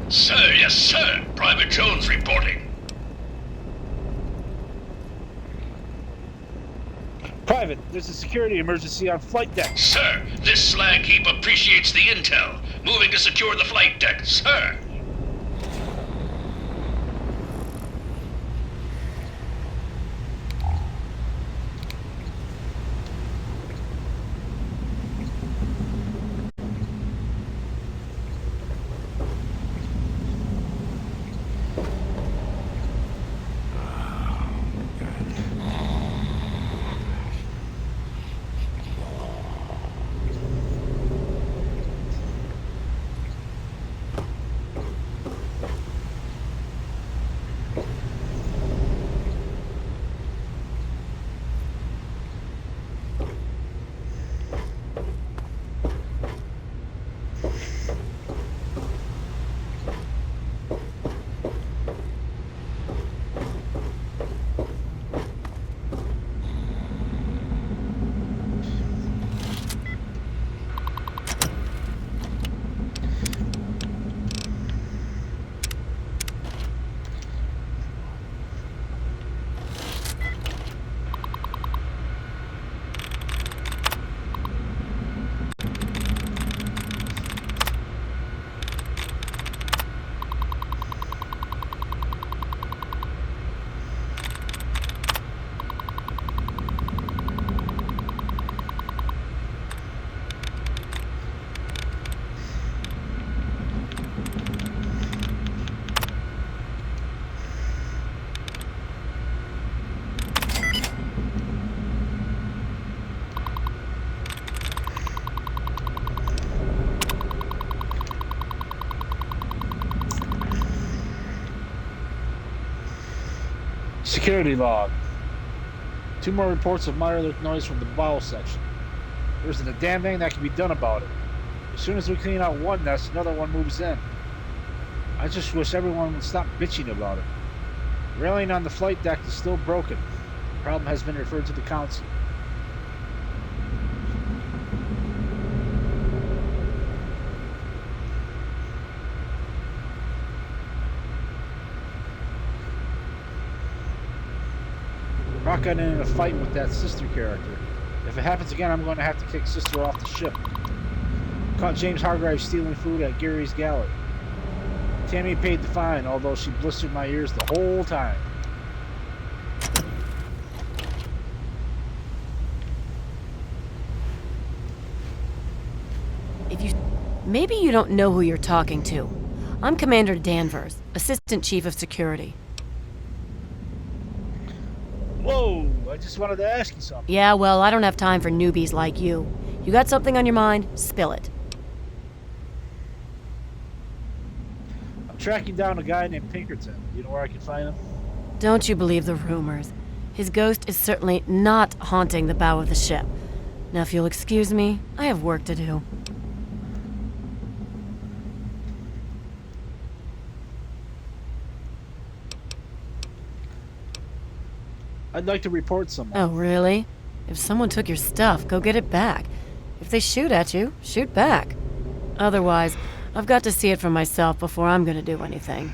Sir, yes, sir. Private Jones reporting. Private, there's a security emergency on flight deck. Sir, this slag heap appreciates the intel. Moving to secure the flight deck, sir. Security log. 2 more reports of minor noise from the bowel section. There isn't a damn thing that can be done about it. As soon as we clean out one nest, another one moves in. I just wish everyone would stop bitching about it. The railing on the flight deck is still broken. The problem has been referred to the council. Rock got in a fight with that sister character. If it happens again, I'm going to have to kick sister off the ship. Caught James Hargreaves stealing food at Gary's galley. Tammy paid the fine, although she blistered my ears the whole time. Maybe you don't know who you're talking to. I'm Commander Danvers, Assistant Chief of Security. Whoa, I just wanted to ask you something. Yeah, well, I don't have time for newbies like you. You got something on your mind? Spill it. I'm tracking down a guy named Pinkerton. You know where I can find him? Don't you believe the rumors. His ghost is certainly not haunting the bow of the ship. Now, if you'll excuse me, I have work to do. I'd like to report someone. Oh, really? If someone took your stuff, go get it back. If they shoot at you, shoot back. Otherwise, I've got to see it for myself before I'm gonna do anything.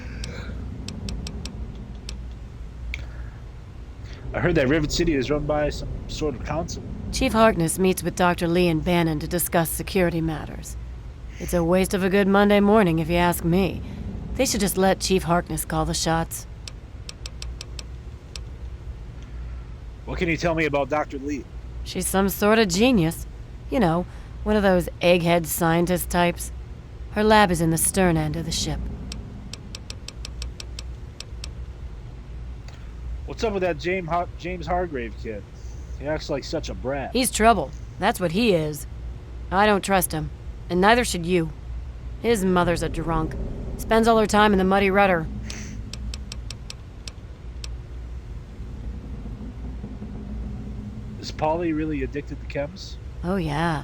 I heard that Rivet City is run by some sort of council. Chief Harkness meets with Dr. Lee and Bannon to discuss security matters. It's a waste of a good Monday morning, if you ask me. They should just let Chief Harkness call the shots. What can you tell me about Dr. Lee? She's some sort of genius. You know, one of those egghead scientist types. Her lab is in the stern end of the ship. What's up with that James Hargrave kid? He acts like such a brat. He's trouble. That's what he is. I don't trust him. And neither should you. His mother's a drunk. Spends all her time in the muddy rudder. Is Polly really addicted to chems? Oh yeah.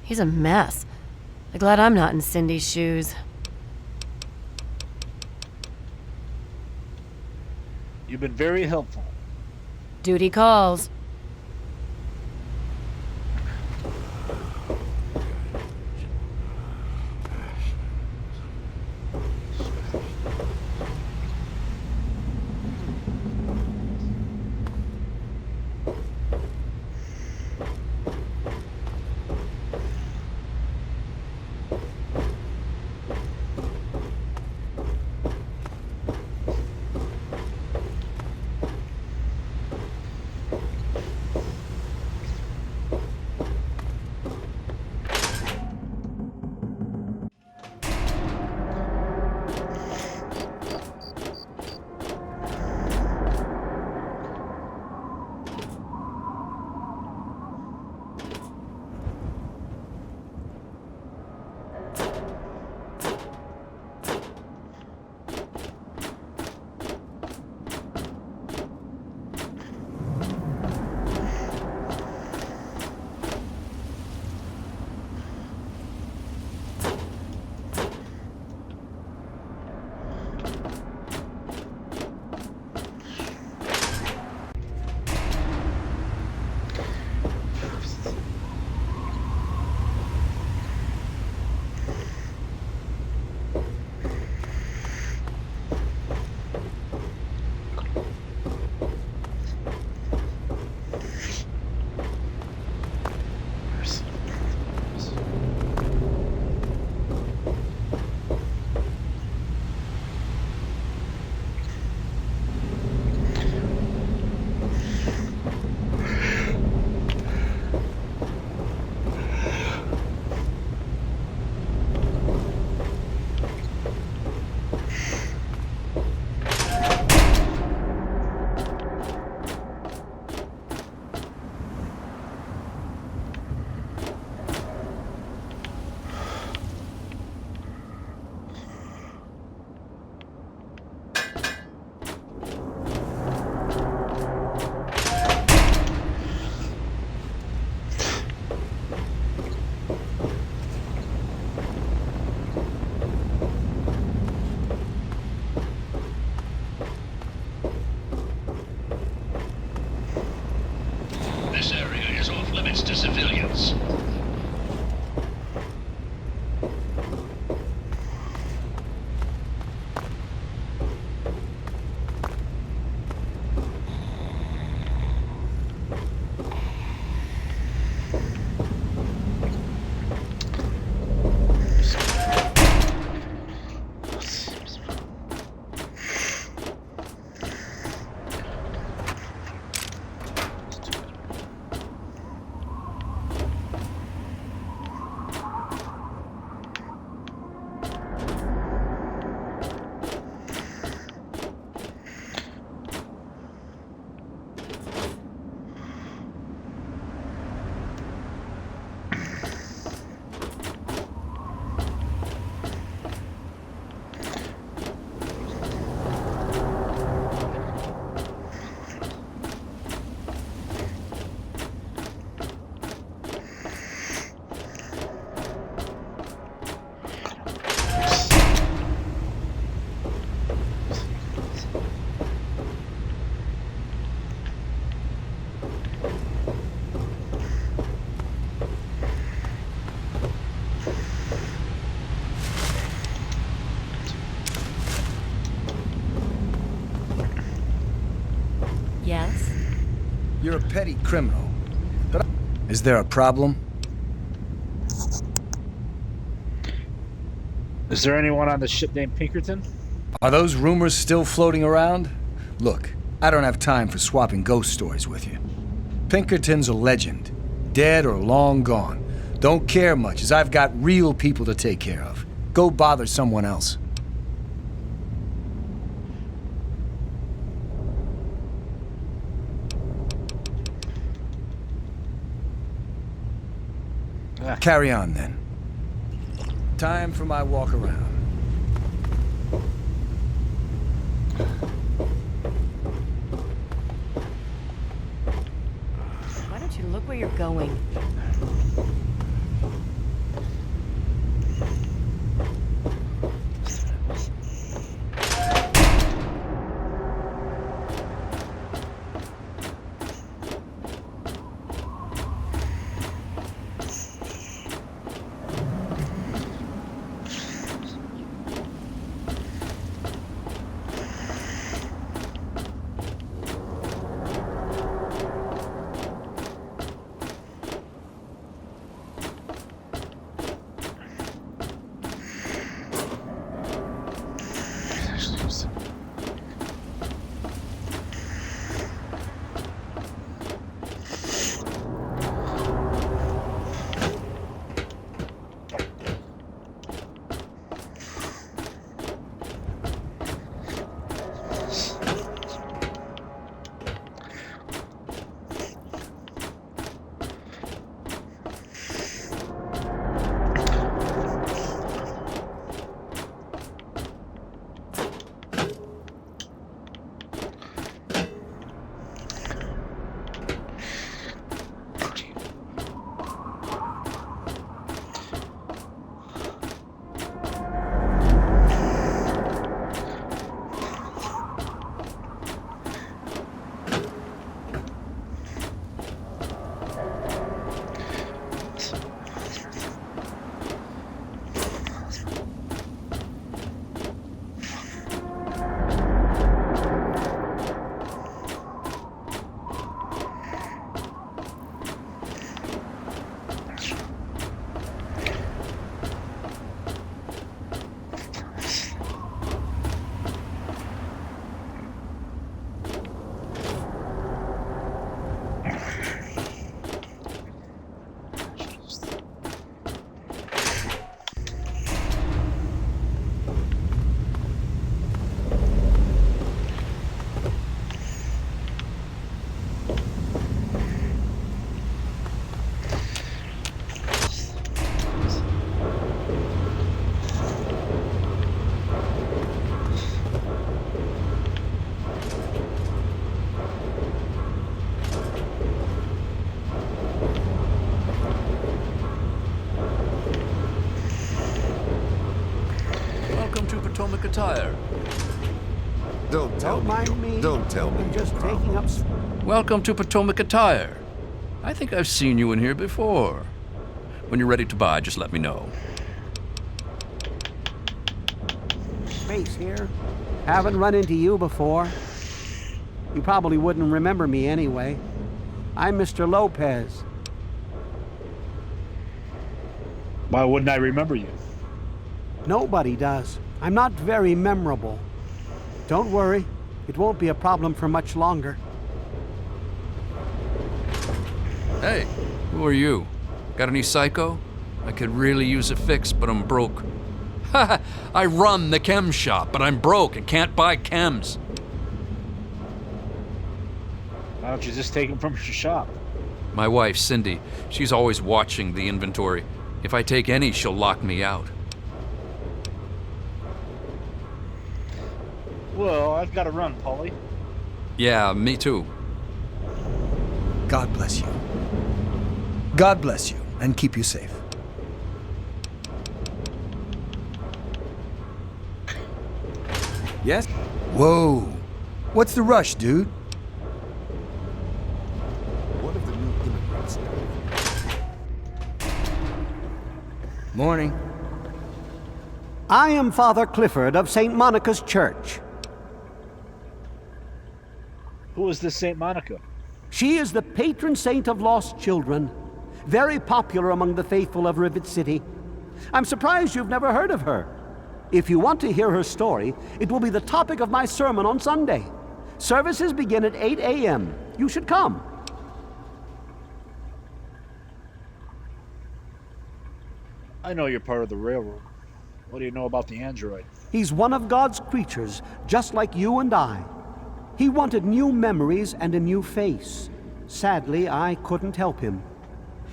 He's a mess. I'm glad I'm not in Cindy's shoes. You've been very helpful. Duty calls. This area is off limits to civilians. Yes? You're a petty criminal. But is there a problem? Is there anyone on the ship named Pinkerton? Are those rumors still floating around? Look, I don't have time for swapping ghost stories with you. Pinkerton's a legend. Dead or long gone. Don't care much, as I've got real people to take care of. Go bother someone else. Carry on, then. Time for my walk around. Why don't you look where you're going? Potomac attire. Don't tell me. mind me. Don't tell me. I'm just your taking up. Welcome to Potomac attire. I think I've seen you in here before. When you're ready to buy, just let me know. Space here. Haven't run into you before. You probably wouldn't remember me anyway. I'm Mr. Lopez. Why wouldn't I remember you? Nobody does. I'm not very memorable. Don't worry. It won't be a problem for much longer. Hey, who are you? Got any psycho? I could really use a fix, but I'm broke. Ha! I run the chem shop, but I'm broke and can't buy chems. Why don't you just take them from your shop? My wife, Cindy, she's always watching the inventory. If I take any, she'll lock me out. Well, I've got to run, Paulie. Yeah, me too. God bless you. God bless you, and keep you safe. Yes? Whoa. What's the rush, dude? One Morning. I am Father Clifford of St. Monica's Church. Who is this Saint Monica? She is the patron saint of lost children, very popular among the faithful of Rivet City. I'm surprised you've never heard of her. If you want to hear her story, it will be the topic of my sermon on Sunday. Services begin at 8 a.m. You should come. I know you're part of the railroad. What do you know about the android? He's one of God's creatures, just like you and I. He wanted new memories and a new face. Sadly, I couldn't help him.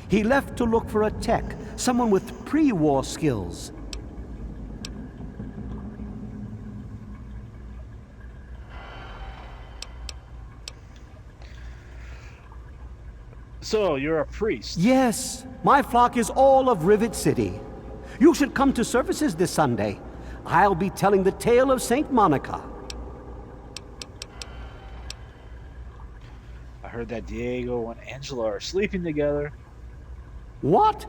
He left to look for a tech, someone with pre-war skills. So, you're a priest? Yes, my flock is all of Rivet City. You should come to services this Sunday. I'll be telling the tale of St. Monica. I heard that Diego and Angela are sleeping together. What?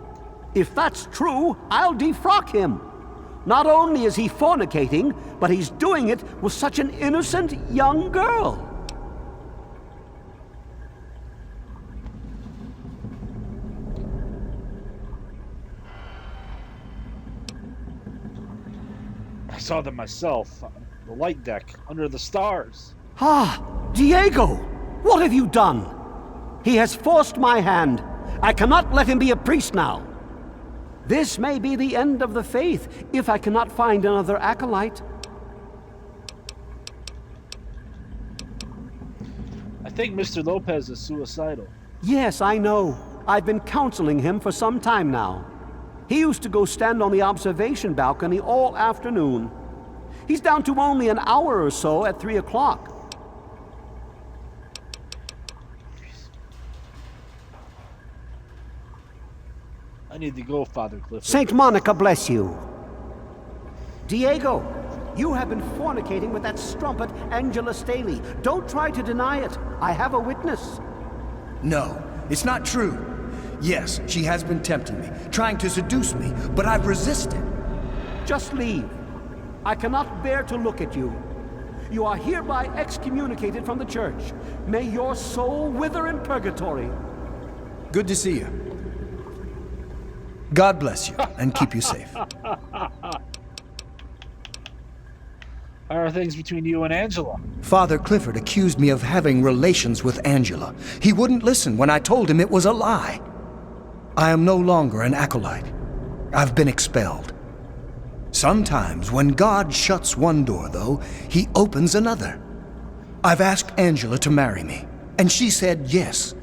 If that's true, I'll defrock him. Not only is he fornicating, but he's doing it with such an innocent young girl. I saw them myself on the light deck under the stars. Ah, Diego! What have you done? He has forced my hand. I cannot let him be a priest now. This may be the end of the faith if I cannot find another acolyte. I think Mr. Lopez is suicidal. Yes, I know. I've been counseling him for some time now. He used to go stand on the observation balcony all afternoon. He's down to only an hour or so at 3 o'clock. I need to go, Father Clifford. Saint Monica bless you. Diego, you have been fornicating with that strumpet, Angela Staley. Don't try to deny it. I have a witness. No, it's not true. Yes, she has been tempting me, trying to seduce me, but I've resisted. Just leave. I cannot bear to look at you. You are hereby excommunicated from the church. May your soul wither in purgatory. Good to see you. God bless you and keep you safe. How are things between you and Angela? Father Clifford accused me of having relations with Angela. He wouldn't listen when I told him it was a lie. I am no longer an acolyte. I've been expelled. Sometimes when God shuts one door, though, he opens another. I've asked Angela to marry me, and she said yes.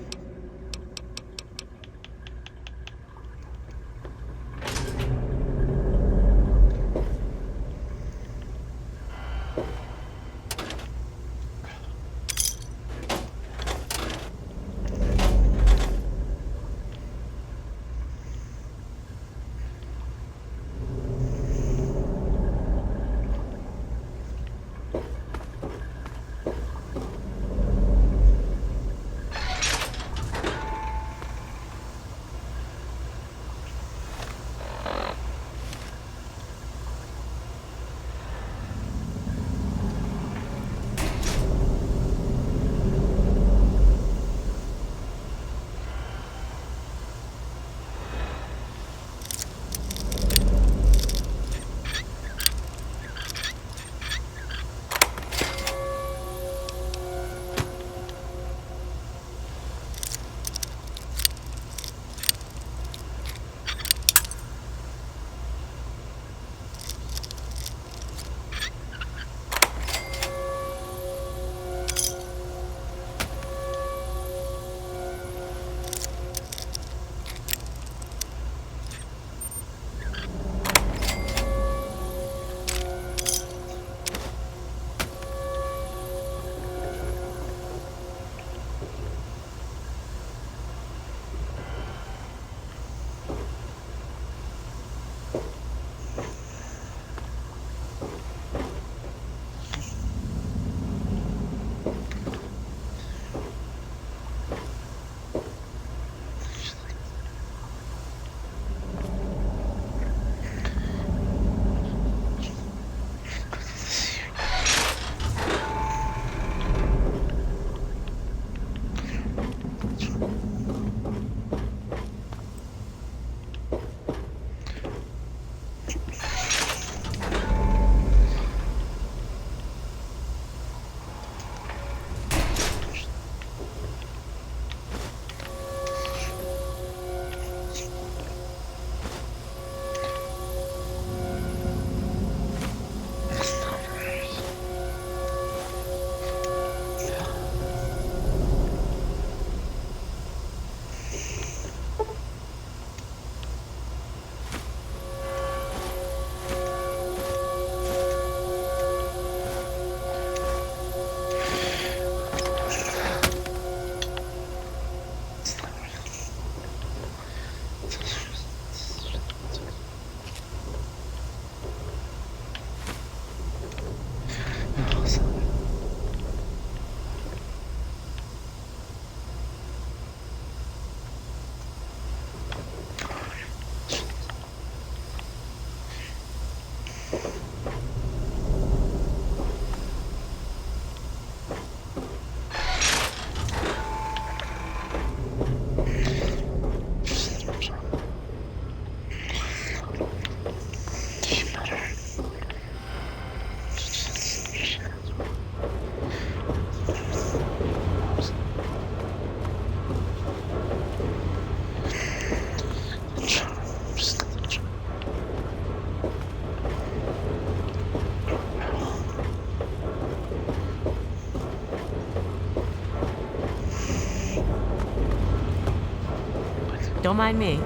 Don't mind me.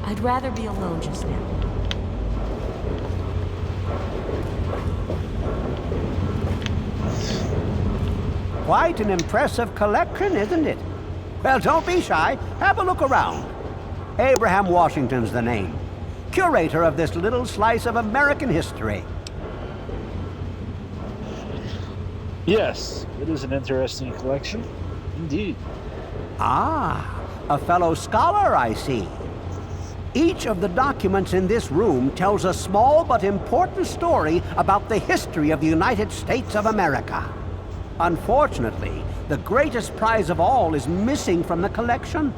I'd rather be alone just now. Quite an impressive collection, isn't it? Well, don't be shy. Have a look around. Abraham Washington's the name. Curator of this little slice of American history. Yes, it is an interesting collection. Indeed. Ah, a fellow scholar, I see. Each of the documents in this room tells a small but important story about the history of the United States of America. Unfortunately, the greatest prize of all is missing from the collection.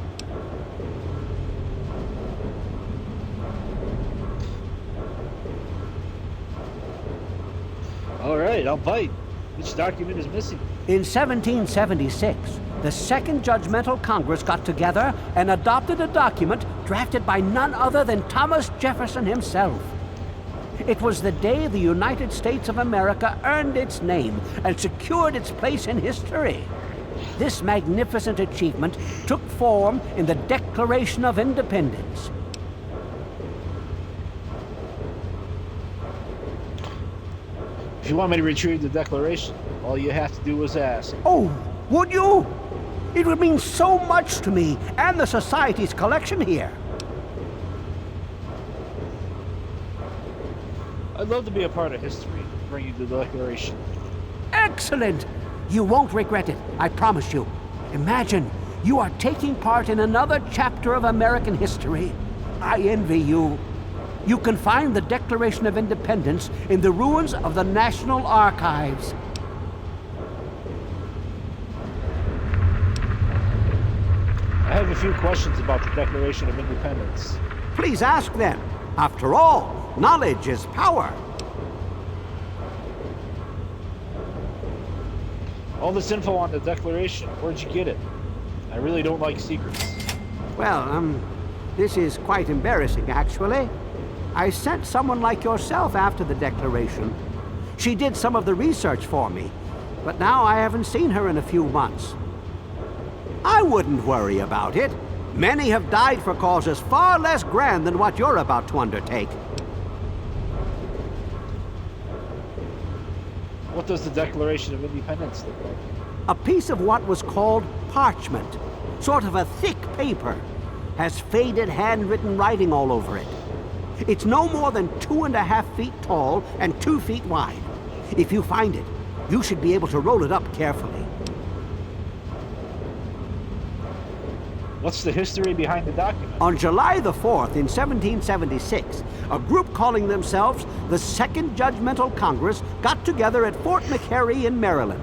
All right, I'll bite. Which document is missing? In 1776, the Second Judgmental Congress got together and adopted a document drafted by none other than Thomas Jefferson himself. It was the day the United States of America earned its name and secured its place in history. This magnificent achievement took form in the Declaration of Independence. If you want me to retrieve the Declaration, all you have to do is ask. Oh, would you? It would mean so much to me and the Society's collection here. I'd love to be a part of history, bring you the Declaration. Excellent! You won't regret it, I promise you. Imagine, you are taking part in another chapter of American history. I envy you. You can find the Declaration of Independence in the ruins of the National Archives. I have a few questions about the Declaration of Independence. Please ask them. After all, knowledge is power. All this info on the Declaration, where'd you get it? I really don't like secrets. Well, this is quite embarrassing, actually. I sent someone like yourself after the Declaration. She did some of the research for me, but now I haven't seen her in a few months. I wouldn't worry about it. Many have died for causes far less grand than what you're about to undertake. What does the Declaration of Independence look like? A piece of what was called parchment, sort of a thick paper, has faded handwritten writing all over it. It's no more than 2.5 feet tall and 2 feet wide. If you find it, you should be able to roll it up carefully. What's the history behind the document? On July the 4th in 1776, a group calling themselves the Second Judgmental Congress got together at Fort McHenry in Maryland.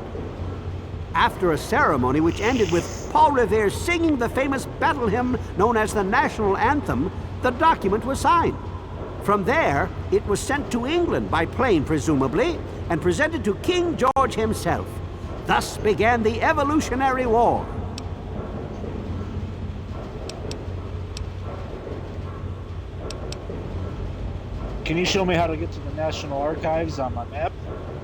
After a ceremony which ended with Paul Revere singing the famous battle hymn known as the National Anthem, the document was signed. From there, it was sent to England by plane, presumably, and presented to King George himself. Thus began the Evolutionary War. Can you show me how to get to the National Archives on my map?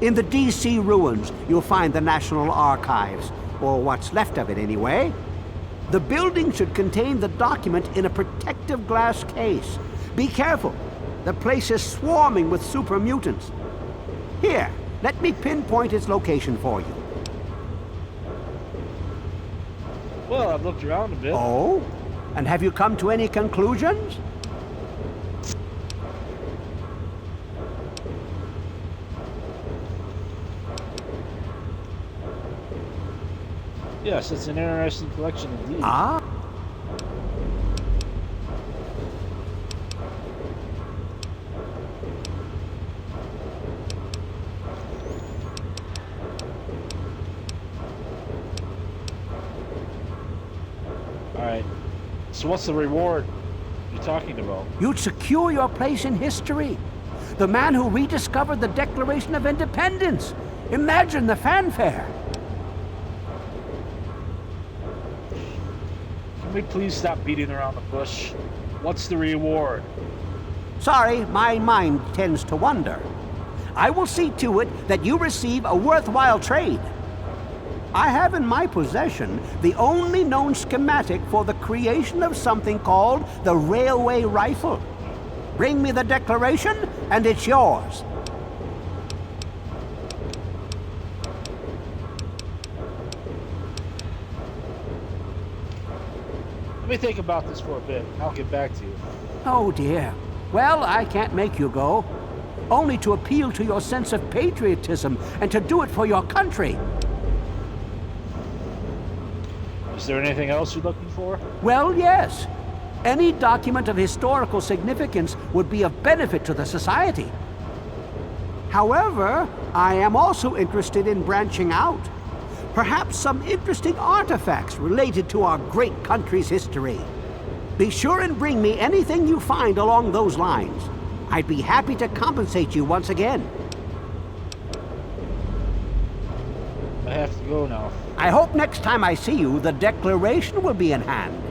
In the D.C. ruins, you'll find the National Archives, or what's left of it anyway. The building should contain the document in a protective glass case. Be careful. The place is swarming with super mutants. Here, let me pinpoint its location for you. Well, I've looked around a bit. Oh? And have you come to any conclusions? Yes, it's an interesting collection indeed. Ah? Alright. So what's the reward you're talking about? You'd secure your place in history. The man who rediscovered the Declaration of Independence. Imagine the fanfare. Can we please stop beating around the bush? What's the reward? Sorry, my mind tends to wander. I will see to it that you receive a worthwhile trade. I have in my possession the only known schematic for the creation of something called the railway rifle. Bring me the Declaration, and it's yours. Let me think about this for a bit, and I'll get back to you. Oh dear. Well, I can't make you go. Only to appeal to your sense of patriotism and to do it for your country. Is there anything else you're looking for? Well, yes. Any document of historical significance would be of benefit to the society. However, I am also interested in branching out. Perhaps some interesting artifacts related to our great country's history. Be sure and bring me anything you find along those lines. I'd be happy to compensate you once again. I have to go now. I hope next time I see you, the Declaration will be in hand.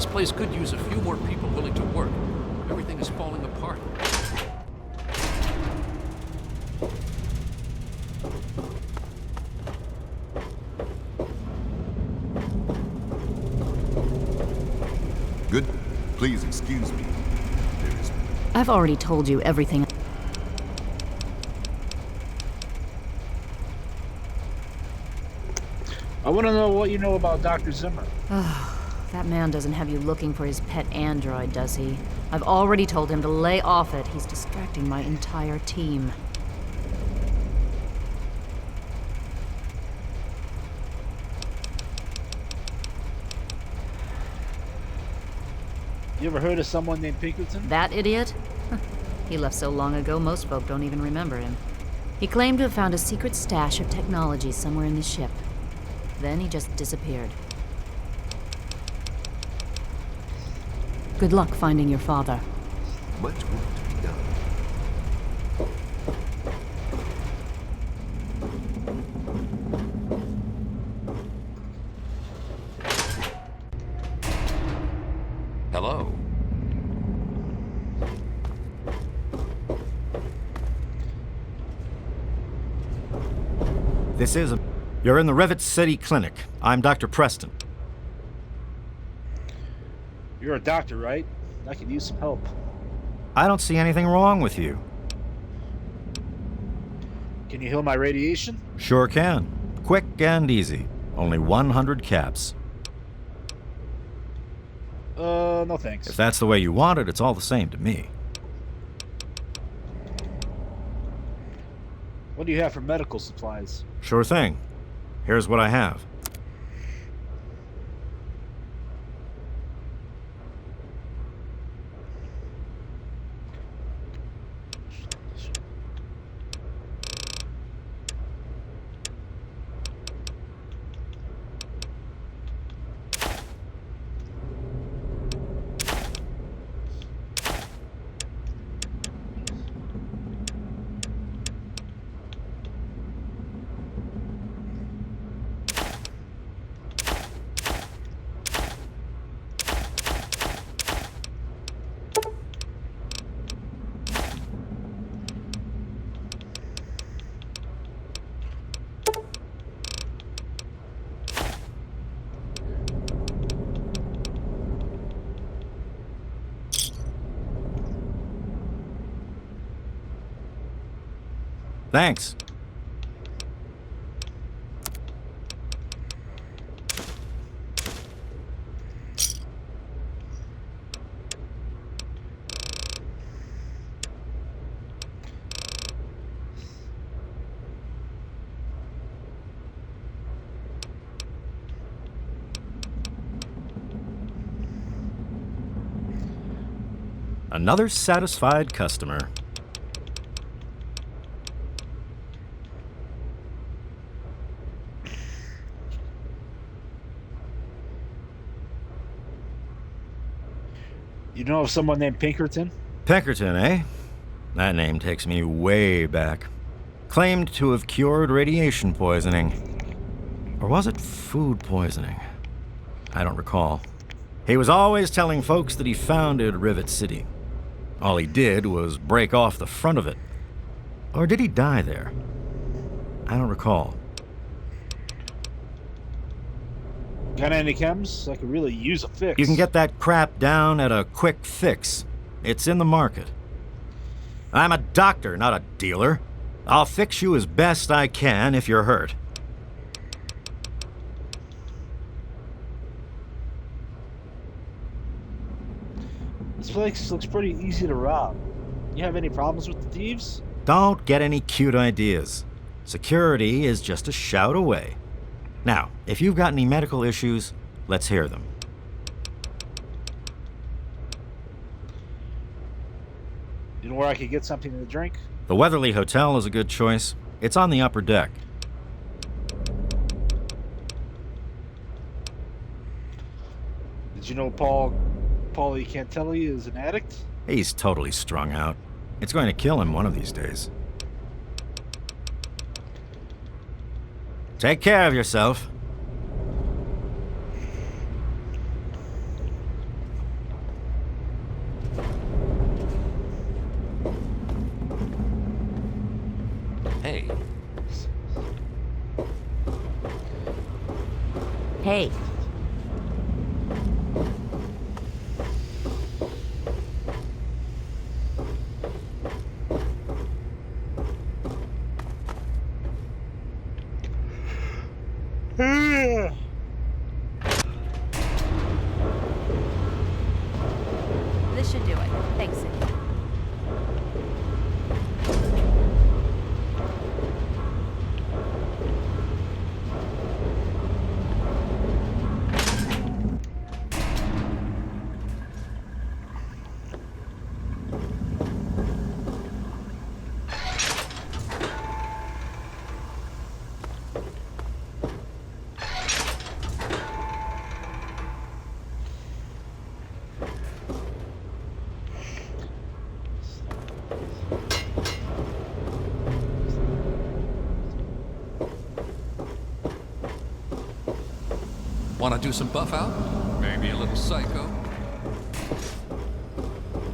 This place could use a few more people willing to work. Everything is falling apart. Good. Please excuse me. There is... I've already told you everything. I want to know what you know about Dr. Zimmer. That man doesn't have you looking for his pet android, does he? I've already told him to lay off it. He's distracting my entire team. You ever heard of someone named Pinkerton? That idiot? He left so long ago, most folk don't even remember him. He claimed to have found a secret stash of technology somewhere in the ship. Then he just disappeared. Good luck finding your father. Much work to be done. Hello. This is a... You're in the Rivet City Clinic. I'm Dr. Preston. You're a doctor, right? I could use some help. I don't see anything wrong with you. Can you heal my radiation? Sure can. Quick and easy. Only 100 caps. No thanks. If that's the way you want it, it's all the same to me. What do you have for medical supplies? Sure thing. Here's what I have. Thanks. Another satisfied customer. You know of someone named Pinkerton? Pinkerton, eh? That name takes me way back. Claimed to have cured radiation poisoning. Or was it food poisoning? I don't recall. He was always telling folks that he founded Rivet City. All he did was break off the front of it. Or did he die there? I don't recall. Got any chems? I could really use a fix. You can get that crap down at a quick fix. It's in the market. I'm a doctor, not a dealer. I'll fix you as best I can if you're hurt. This place looks pretty easy to rob. You have any problems with the thieves? Don't get any cute ideas. Security is just a shout away. Now, if you've got any medical issues, let's hear them. You know where I could get something to drink? The Weatherly Hotel is a good choice. It's on the upper deck. Did you know Paulie Cantelli is an addict? He's totally strung out. It's going to kill him one of these days. Take care of yourself. Hey. Hey. This should do it. Thanks, Cindy. Want to do some buff out? Maybe a little psycho?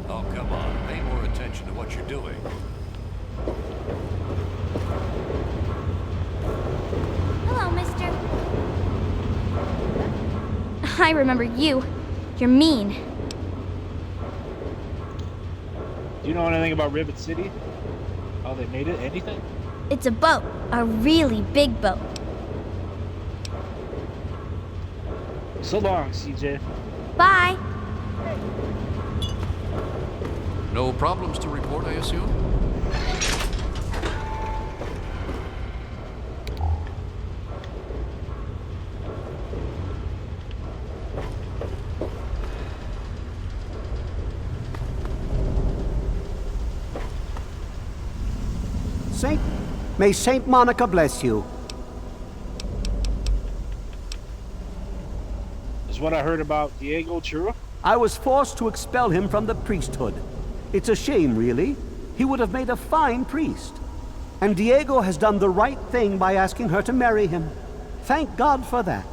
Oh, come on. Pay more attention to what you're doing. Hello, mister. I remember you. You're mean. Do you know anything about Rivet City? How they made it? Anything? It's a boat. A really big boat. So long, CJ. Bye. No problems to report, I assume? May Saint Monica bless you. Is what I heard about Diego true? I was forced to expel him from the priesthood. It's a shame, really. He would have made a fine priest. And Diego has done the right thing by asking her to marry him. Thank God for that.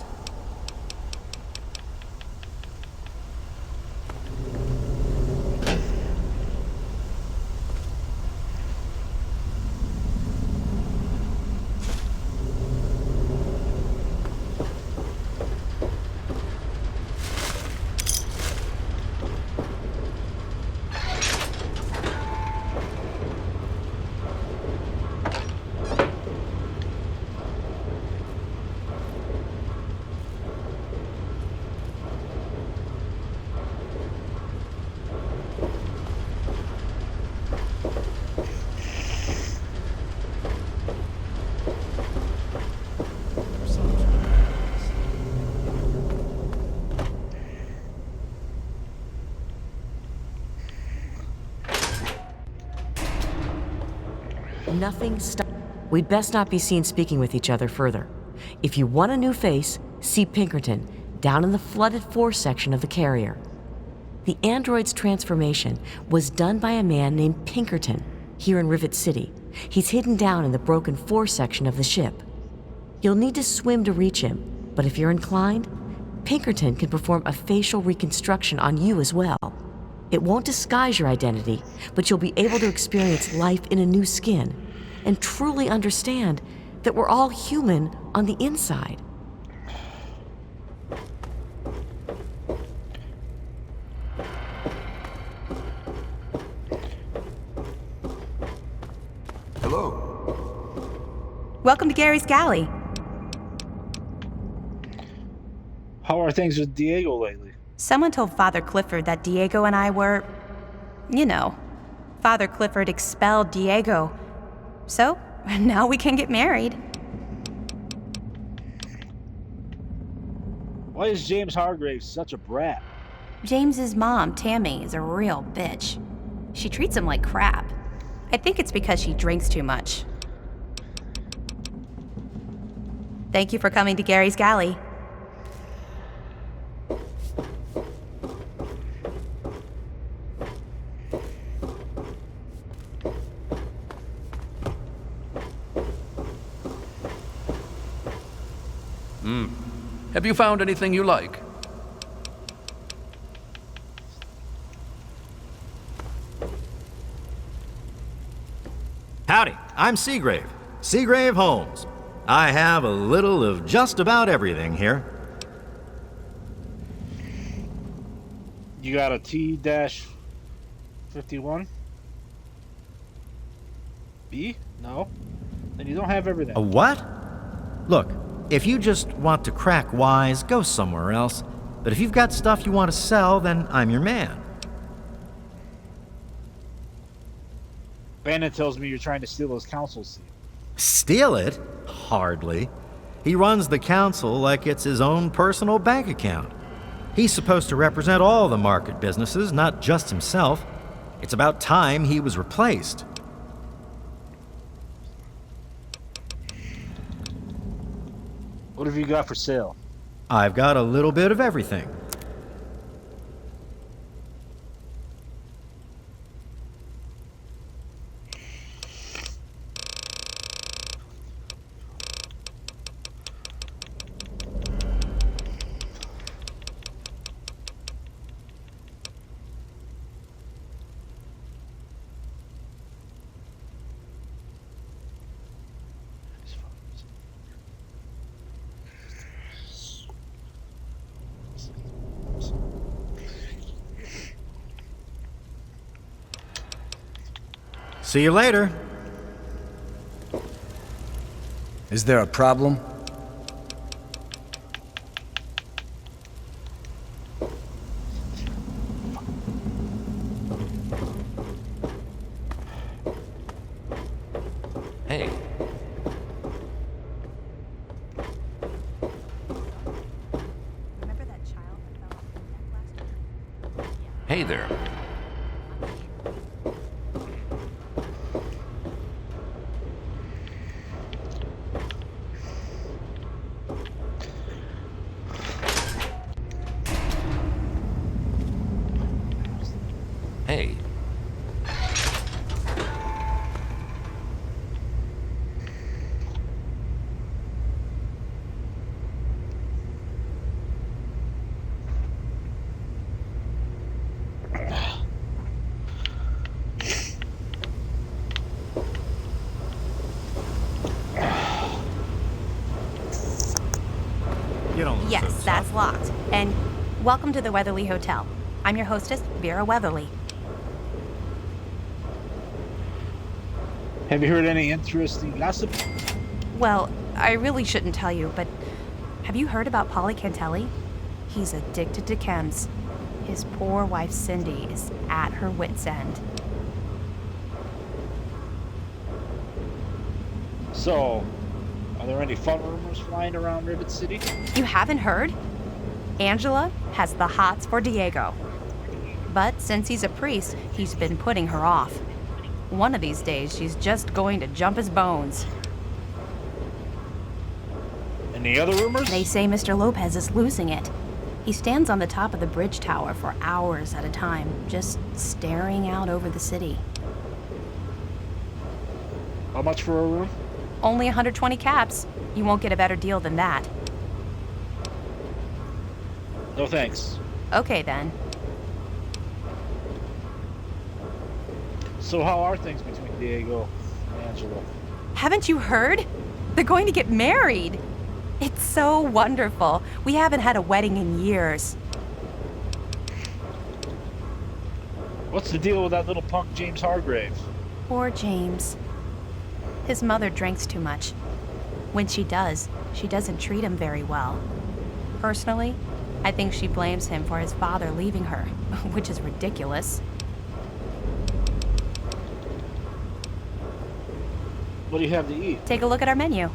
Nothing stop. We'd best not be seen speaking with each other further. If you want a new face, see Pinkerton, down in the flooded 4 section of the carrier. The android's transformation was done by a man named Pinkerton, here in Rivet City. He's hidden down in the broken 4 section of the ship. You'll need to swim to reach him, but if you're inclined, Pinkerton can perform a facial reconstruction on you as well. It won't disguise your identity, but you'll be able to experience life in a new skin and truly understand that we're all human on the inside. Hello. Welcome to Gary's Galley. How are things with Diego lately? Someone told Father Clifford that Diego and I were, you know, Father Clifford expelled Diego. So, now we can get married. Why is James Hargraves such a brat? James's mom, Tammy, is a real bitch. She treats him like crap. I think it's because she drinks too much. Thank you for coming to Gary's Galley. Have you found anything you like? Howdy, I'm Seagrave. Seagrave Holmes. I have a little of just about everything here. You got a T-51? B? No. Then you don't have everything. A what? Look, if you just want to crack wise, go somewhere else. But if you've got stuff you want to sell, then I'm your man. Bannon tells me you're trying to steal his council seat. Steal it? Hardly. He runs the council like it's his own personal bank account. He's supposed to represent all the market businesses, not just himself. It's about time he was replaced. What have you got for sale? I've got a little bit of everything. See you later. Is there a problem? Hey. Hey there. Hey. Yes, that's locked. And welcome to the Weatherly Hotel. I'm your hostess, Vera Weatherly. Have you heard any interesting gossip? Well, I really shouldn't tell you, but have you heard about Polly Cantelli? He's addicted to chems. His poor wife Cindy is at her wit's end. So, are there any fun rumors flying around Rivet City? You haven't heard? Angela has the hots for Diego. But since he's a priest, he's been putting her off. One of these days, she's just going to jump his bones. Any other rumors? They say Mr. Lopez is losing it. He stands on the top of the bridge tower for hours at a time, just staring out over the city. How much for a room? Only 120 caps. You won't get a better deal than that. No thanks. Okay then. So how are things between Diego and Angela? Haven't you heard? They're going to get married. It's so wonderful. We haven't had a wedding in years. What's the deal with that little punk James Hargrave? Poor James. His mother drinks too much. When she does, she doesn't treat him very well. Personally, I think she blames him for his father leaving her, which is ridiculous. What do you have to eat? Take a look at our menu.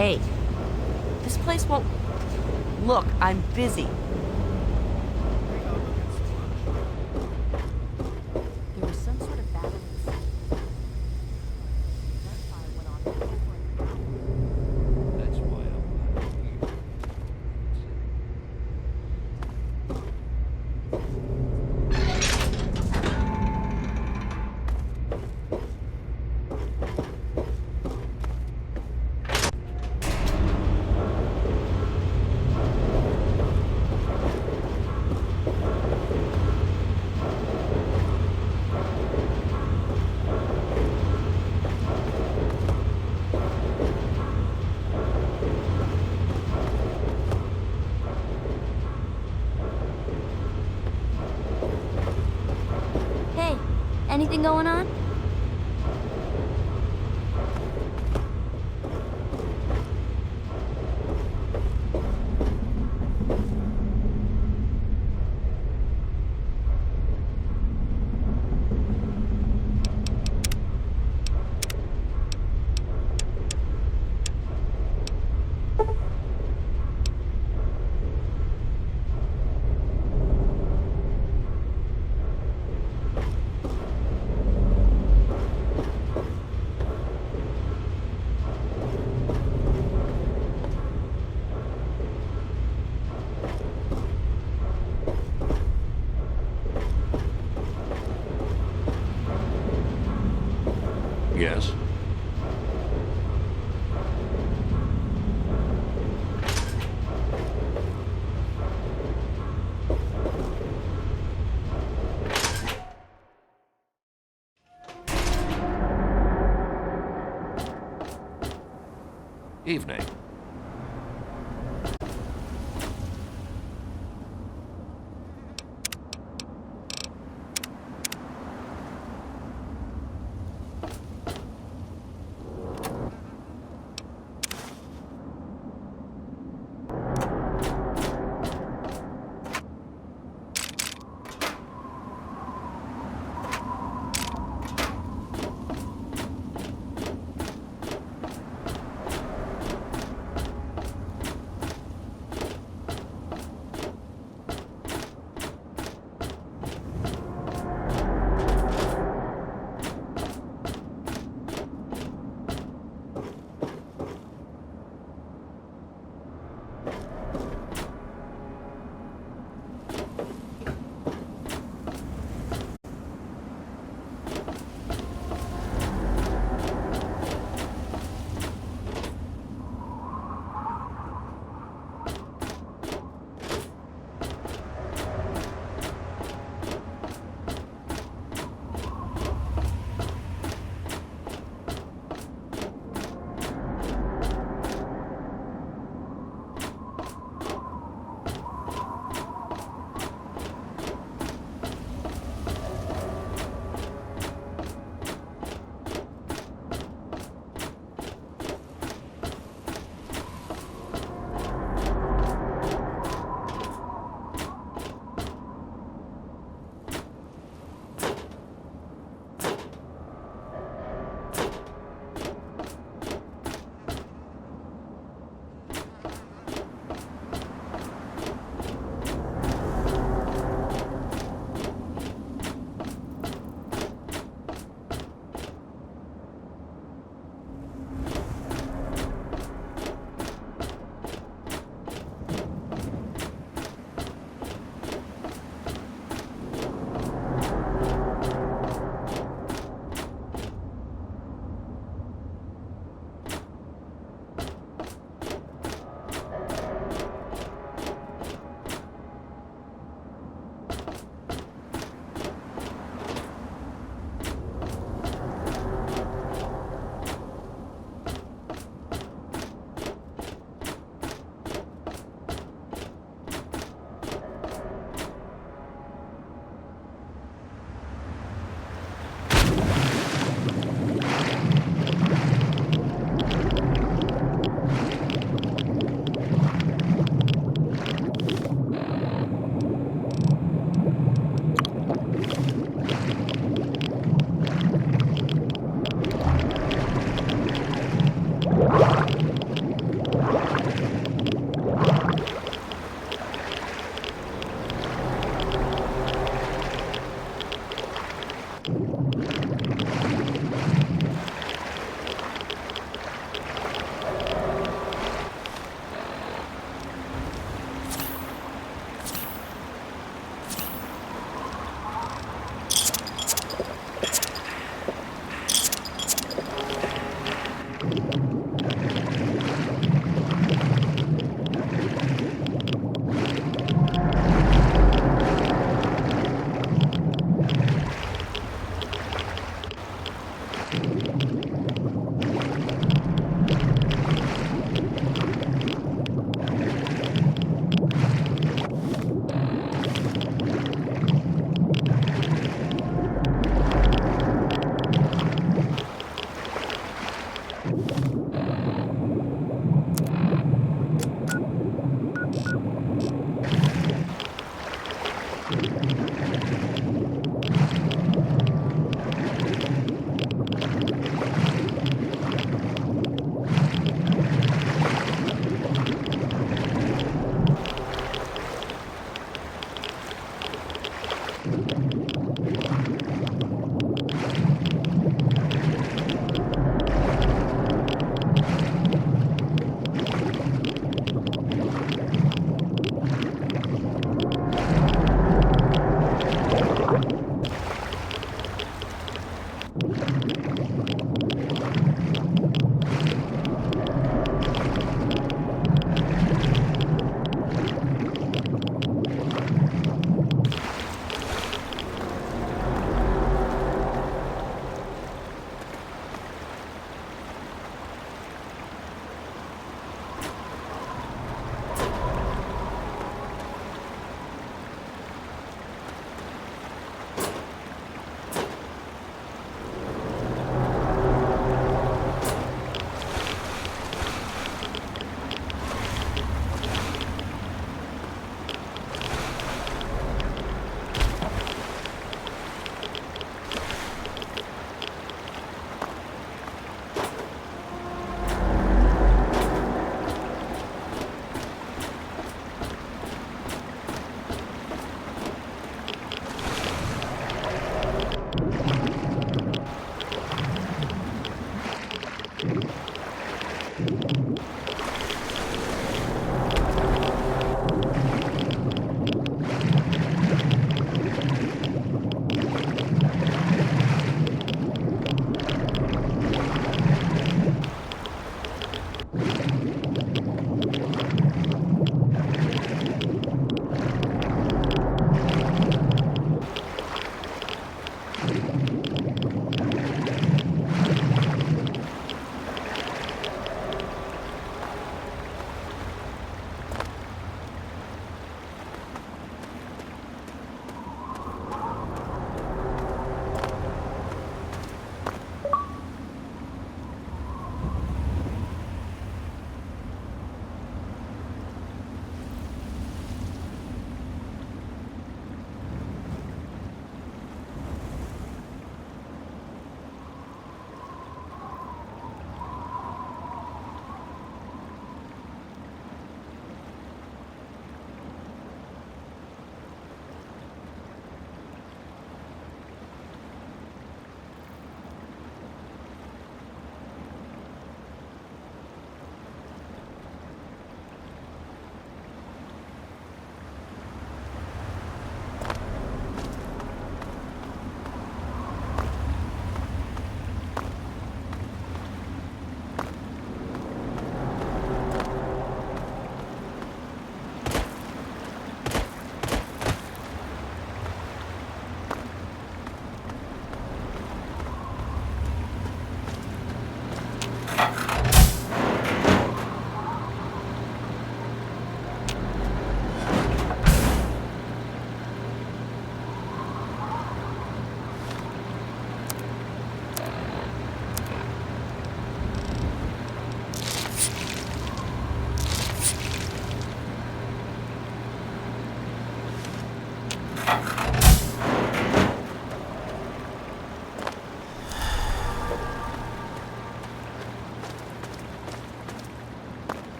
Hey, this place won't... Look, I'm busy. There was some sort of battle. That's why I'm Hey, anything going on? Yes? Evening.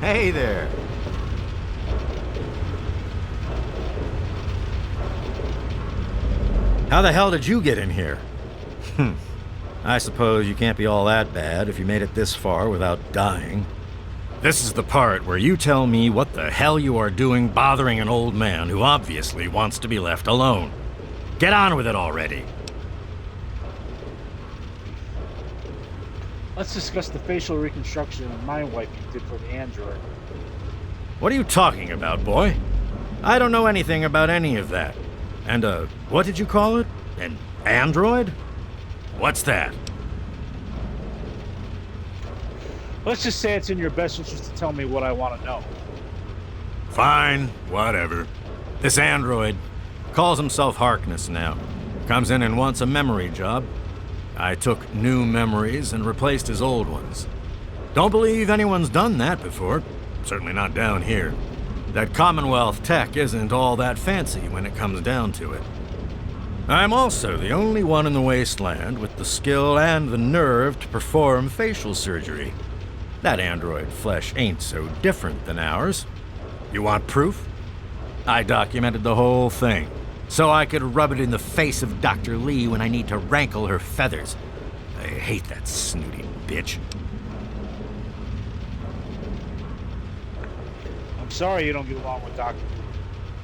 Hey there. How the hell did you get in here? I suppose you can't be all that bad if you made it this far without dying. This is the part where you tell me what the hell you are doing bothering an old man who obviously wants to be left alone. Get on with it already. Let's discuss the facial reconstruction and mind wipe you did for the android. What are you talking about, boy? I don't know anything about any of that. And, what did you call it? An android? What's that? Let's just say it's in your best interest to tell me what I want to know. Fine, whatever. This android calls himself Harkness now. Comes in and wants a memory job. I took new memories and replaced his old ones. Don't believe anyone's done that before. Certainly not down here. That Commonwealth tech isn't all that fancy when it comes down to it. I'm also the only one in the wasteland with the skill and the nerve to perform facial surgery. That android flesh ain't so different than ours. You want proof? I documented the whole thing, so I could rub it in the face of Dr. Lee when I need to rankle her feathers. I hate that snooty bitch. I'm sorry you don't get along with Dr. Lee,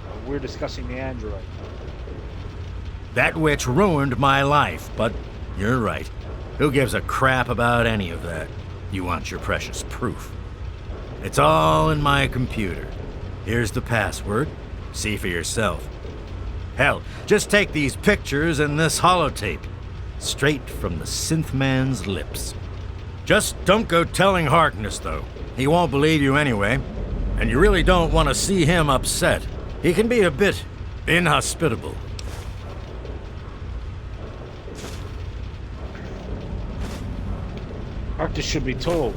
but we're discussing the android. That witch ruined my life, but you're right. Who gives a crap about any of that? You want your precious proof. It's all in my computer. Here's the password. See for yourself. Hell, just take these pictures and this holotape. Straight from the synth man's lips. Just don't go telling Harkness, though. He won't believe you anyway. And you really don't want to see him upset. He can be a bit inhospitable. Harkness should be told.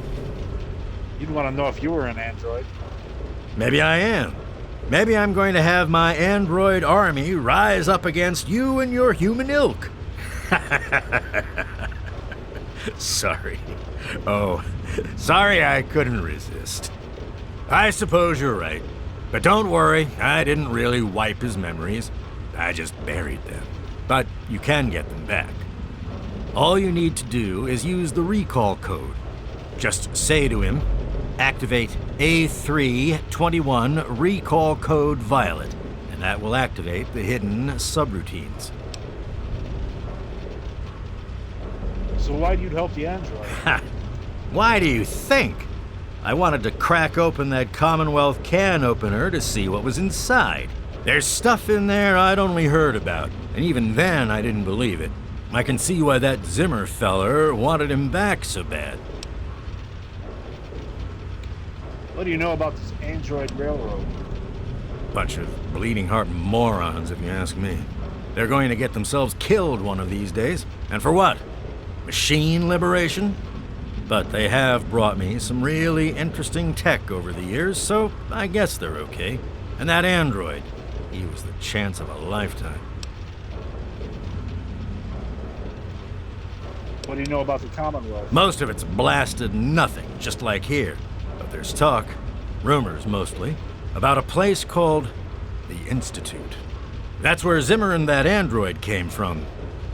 You'd want to know if you were an android. Maybe I am. Maybe I'm going to have my android army rise up against you and your human ilk. Sorry. Oh, sorry I couldn't resist. I suppose you're right. But don't worry, I didn't really wipe his memories. I just buried them. But you can get them back. All you need to do is use the recall code. Just say to him, activate A321 recall code violet, and that will activate the hidden subroutines. So why'd you help the android? Ha! Why do you think? I wanted to crack open that Commonwealth can opener to see what was inside. There's stuff in there I'd only heard about, and even then I didn't believe it. I can see why that Zimmer feller wanted him back so bad. What do you know about this android railroad? Bunch of bleeding heart morons, if you ask me. They're going to get themselves killed one of these days. And for what? Machine liberation? But they have brought me some really interesting tech over the years, so I guess they're okay. And that android, he was the chance of a lifetime. What do you know about the Commonwealth? Most of it's blasted nothing, just like here. But there's talk, rumors mostly, about a place called the Institute. That's where Zimmer and that android came from.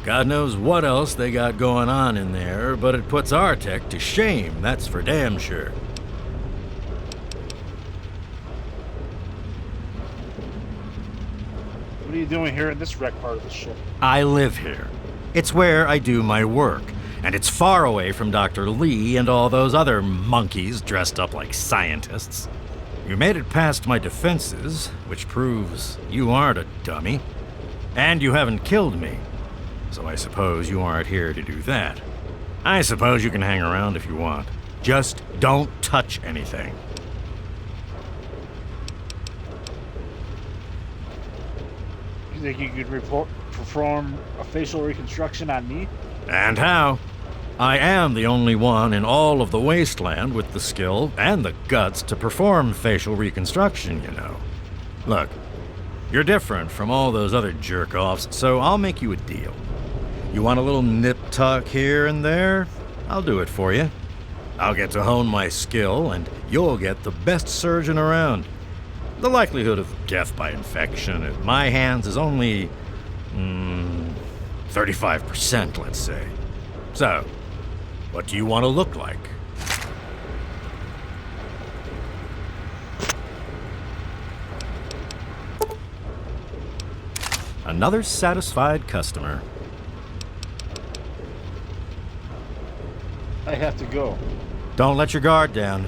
God knows what else they got going on in there, but it puts our tech to shame, that's for damn sure. What are you doing here in this wreck part of the ship? I live here. It's where I do my work, and it's far away from Dr. Lee and all those other monkeys dressed up like scientists. You made it past my defenses, which proves you aren't a dummy. And you haven't killed me. So I suppose you aren't here to do that. I suppose you can hang around if you want. Just don't touch anything. You think you could perform a facial reconstruction on me? And how? I am the only one in all of the wasteland with the skill and the guts to perform facial reconstruction, you know. Look, you're different from all those other jerk-offs, so I'll make you a deal. You want a little nip tuck here and there? I'll do it for you. I'll get to hone my skill, and you'll get the best surgeon around. The likelihood of death by infection at my hands is only 35%, let's say. So, what do you want to look like? Another satisfied customer. I have to go. Don't let your guard down.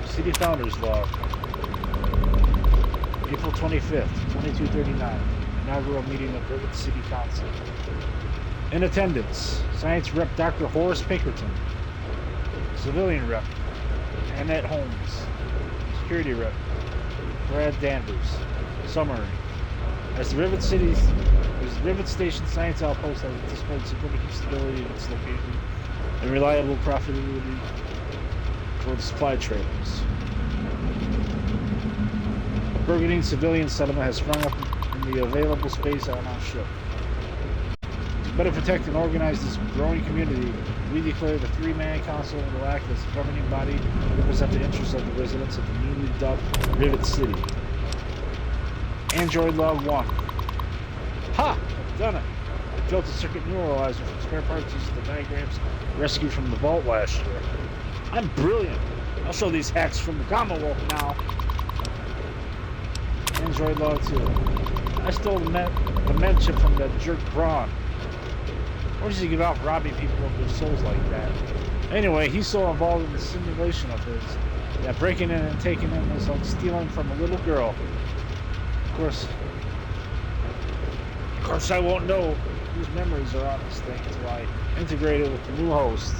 City Founders Log. April 25th, 2239. Inaugural meeting of Rivet City Council. In attendance, Science Rep Dr. Horace Pinkerton. Civilian Rep Annette Holmes. Security Rep Brad Danvers. Summary. As the Rivet Station Science Outpost has displayed significant stability in its location and reliable profitability towards supply trailers. A burgeoning civilian settlement has sprung up in the available space on our ship. To better protect and organize this growing community, we declare the three-man council will act as a governing body to represent the interests of the residents of the newly dubbed Rivet City. Android Log 1. Ha! I've done it! I built a circuit neuralizer from spare parts using the diagrams rescued from the vault last year. I'm brilliant. I'll show these hacks from the Commonwealth now. Android Log 2. I stole the med chip from that jerk Braun. Why does he give out robbing people of their souls like that? Anyway, he's so involved in the simulation of his that breaking in and taking in was like stealing from a little girl. Of course, I won't know whose memories are on this thing until I integrate it with the new host.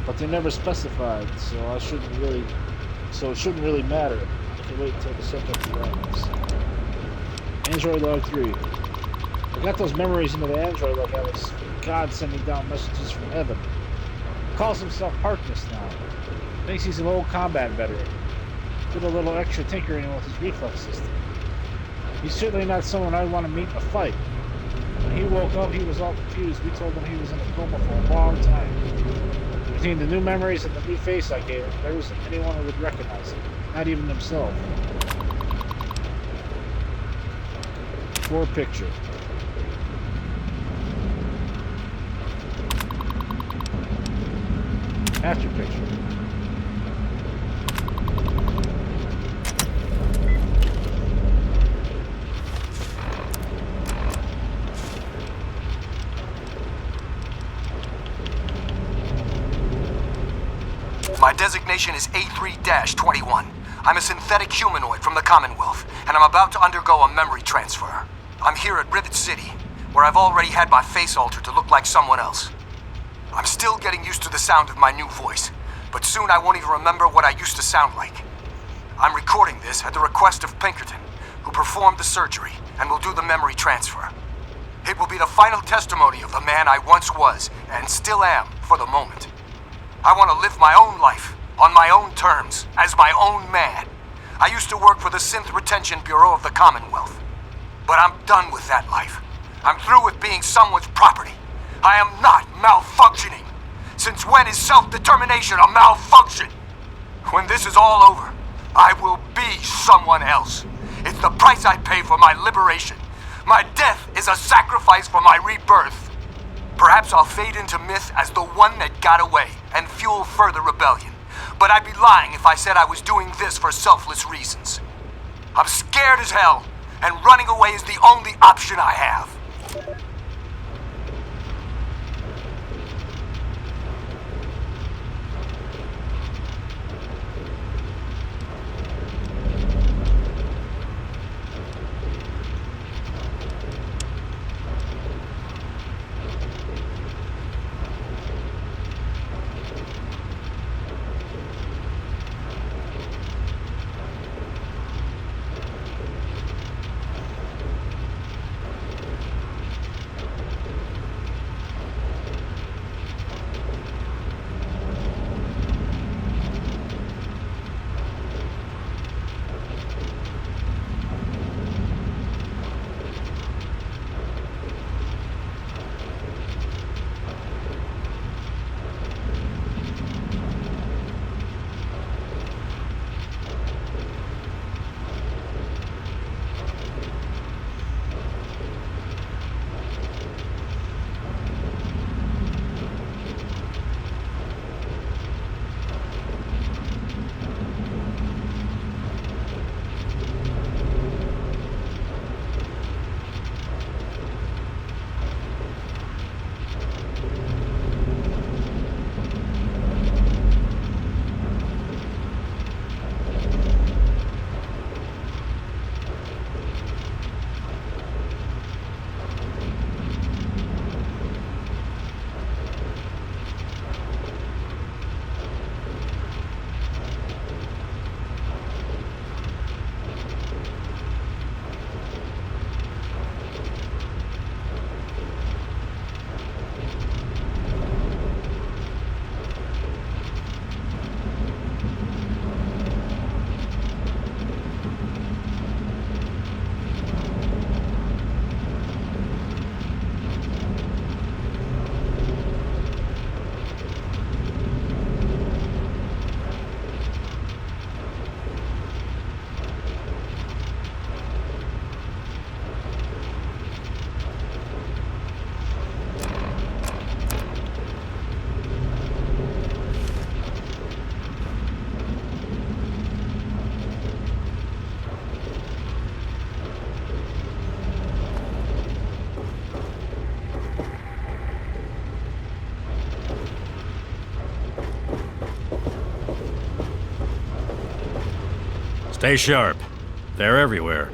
But they're never specified, so it shouldn't really matter. I can wait until the subject arrives. Android Log 3. I got those memories into the Android Log. I was God sending down messages from heaven. He calls himself Harkness now. Thinks he's an old combat veteran. Did a little extra tinkering with his reflex system. He's certainly not someone I'd want to meet in a fight. When he woke up, he was all confused. We told him he was in a coma for a long time. Between the new memories and the new face I gave him, there wasn't anyone who would recognize him, not even himself. Before picture. After picture. My designation is A3-21. I'm a synthetic humanoid from the Commonwealth, and I'm about to undergo a memory transfer. I'm here at Rivet City, where I've already had my face altered to look like someone else. I'm still getting used to the sound of my new voice, but soon I won't even remember what I used to sound like. I'm recording this at the request of Pinkerton, who performed the surgery and will do the memory transfer. It will be the final testimony of the man I once was, and still am, for the moment. I want to live my own life, on my own terms, as my own man. I used to work for the Synth Retention Bureau of the Commonwealth. But I'm done with that life. I'm through with being someone's property. I am not malfunctioning. Since when is self-determination a malfunction? When this is all over, I will be someone else. It's the price I pay for my liberation. My death is a sacrifice for my rebirth. Perhaps I'll fade into myth as the one that got away and fuel further rebellion. But I'd be lying if I said I was doing this for selfless reasons. I'm scared as hell, and running away is the only option I have. Stay sharp. They're everywhere.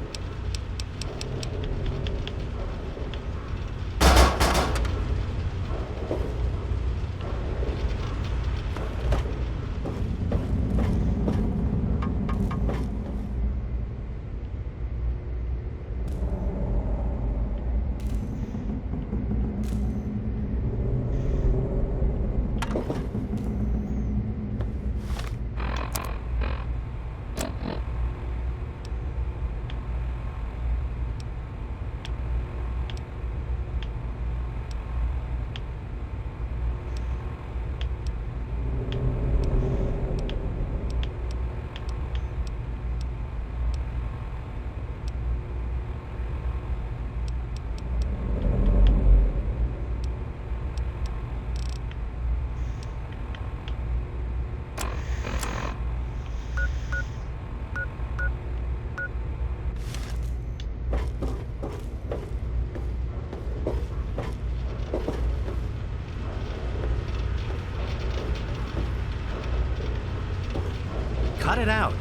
Cut it out.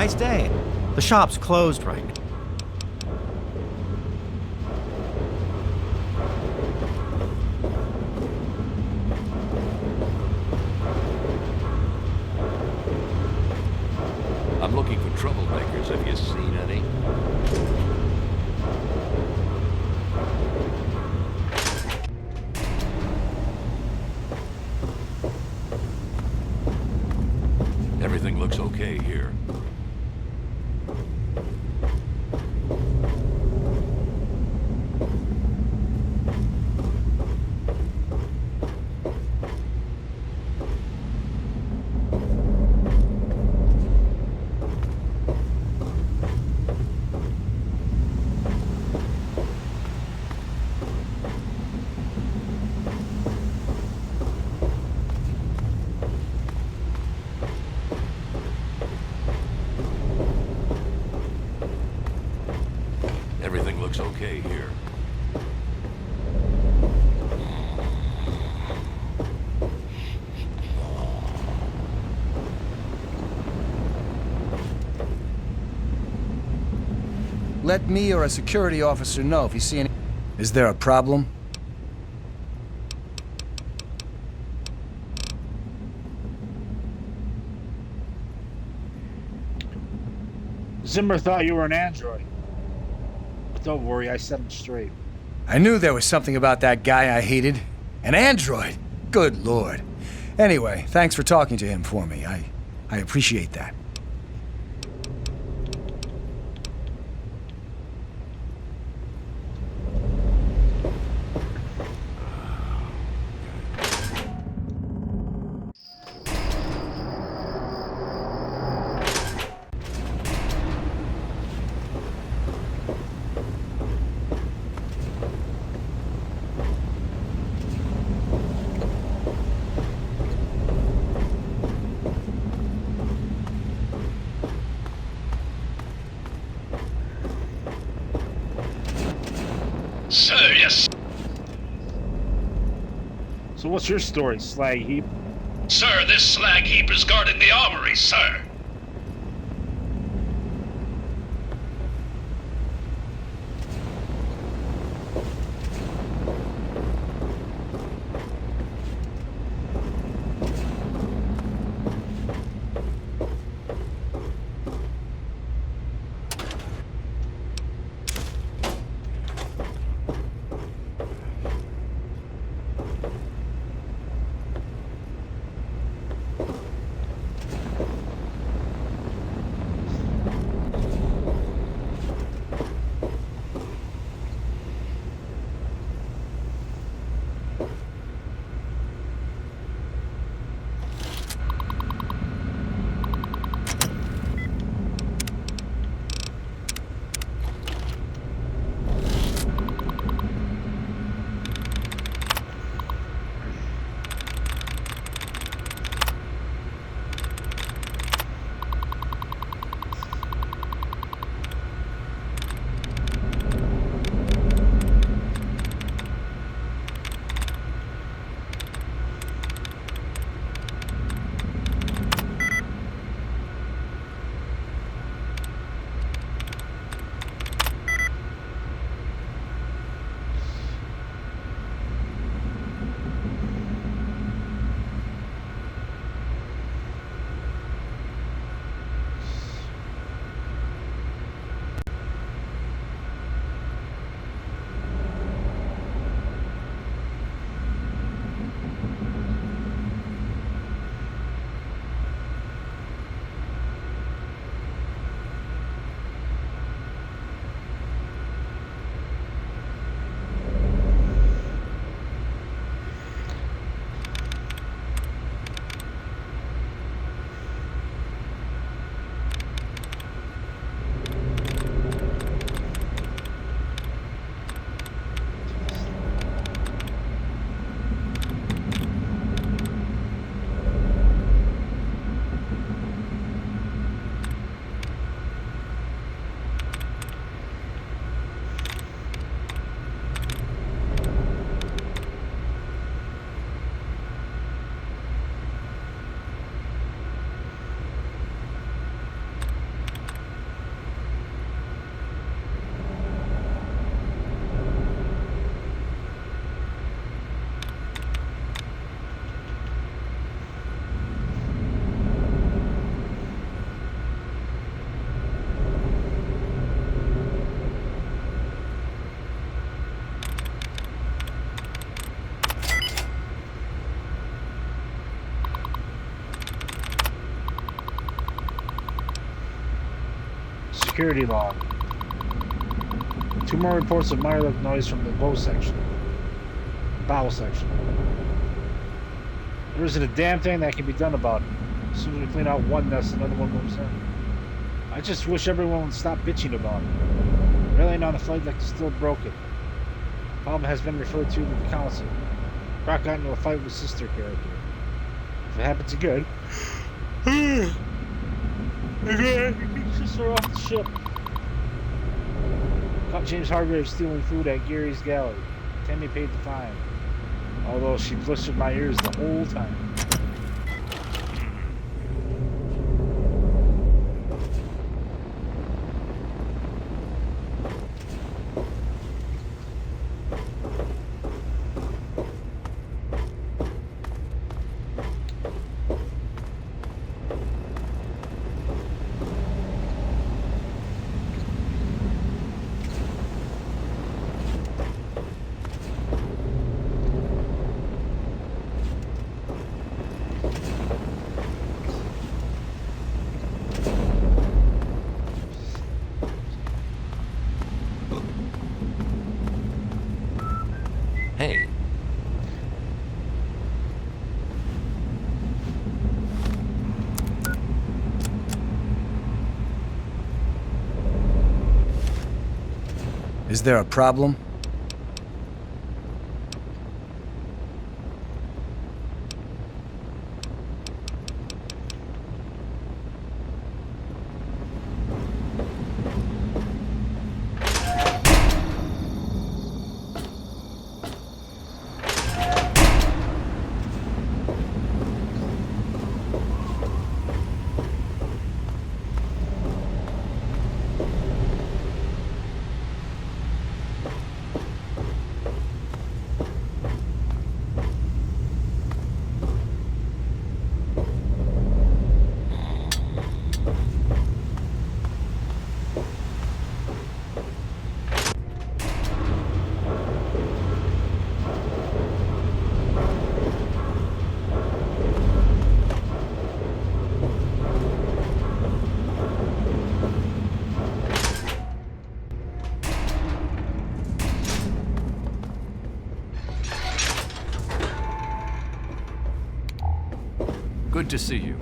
nice day. The shop's closed right now. I'm looking for troublemakers. Have you seen any? Everything looks okay here. Everything looks okay here. Let me or a security officer know if you see any... Is there a problem? Zimmer thought you were an android. But don't worry, I set him straight. I knew there was something about that guy I hated. An android? Good lord. Anyway, thanks for talking to him for me. I appreciate that. Sir, yes. So what's your story, slag heap? Sir, this slag heap is guarding the armory, sir. security log. 2 more reports of Mirelurk noise from the bowel section. There isn't a damn thing that can be done about it. As soon as we clean out one nest, another one moves in. I just wish everyone would stop bitching about it. Railing on the flight deck is still broken. The problem has been referred to the council. Brock got into a fight with sister character. If it happens again, just throw off the ship. Caught James Hargrave stealing food at Gary's galley. Tammy paid the fine. Although she blistered my ears the whole time. Hey. Is there a problem? Good to see you.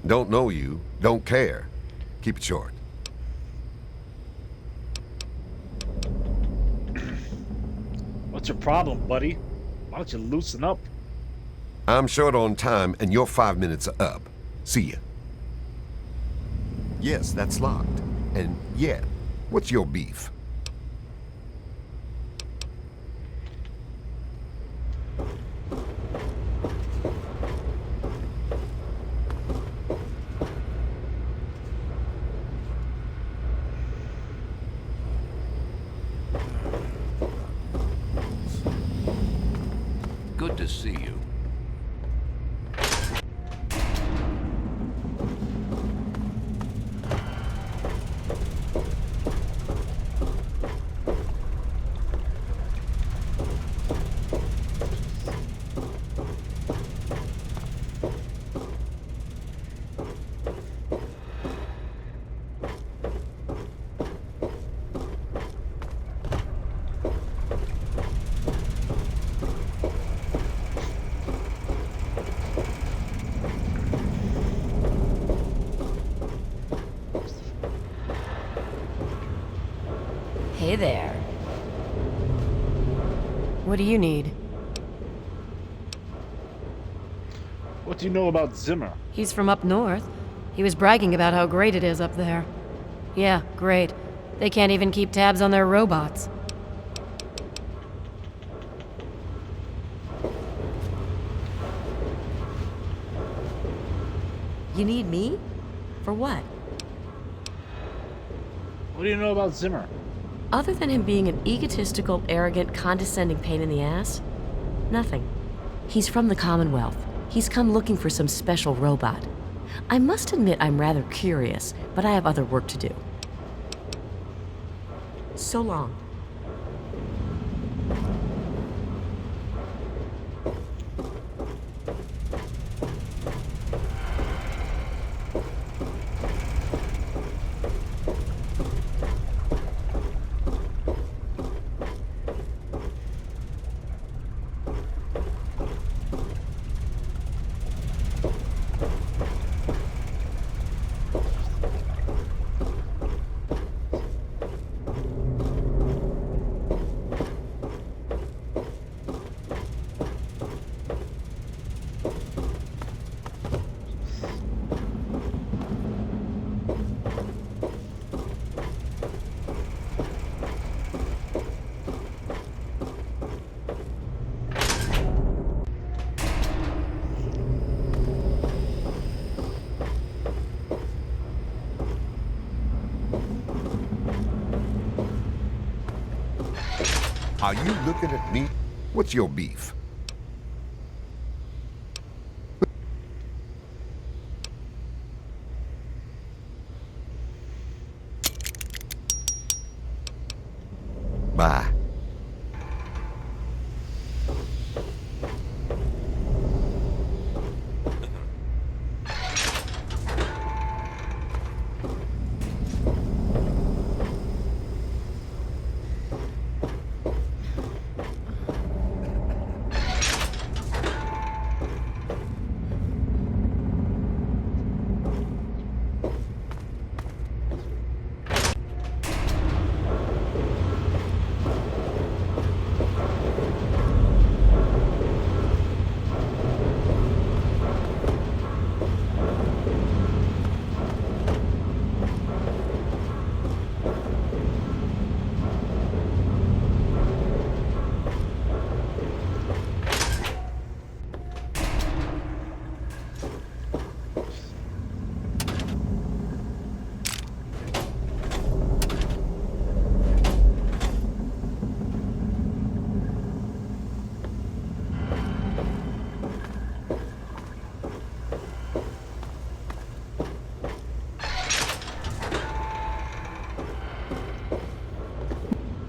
Don't know you, don't care. Keep it short. What's your problem, buddy? Why don't you loosen up? I'm short on time, and your 5 minutes are up. See ya. Yes, that's locked. And yeah, what's your beef? Good to see you. Hey there. What do you need? What do you know about Zimmer? He's from up north. He was bragging about how great it is up there. Yeah, great. They can't even keep tabs on their robots. You need me? For what? What do you know about Zimmer? Other than him being an egotistical, arrogant, condescending pain in the ass? Nothing. He's from the Commonwealth. He's come looking for some special robot. I must admit I'm rather curious, but I have other work to do. So long. Are you looking at me? What's your beef? Bye.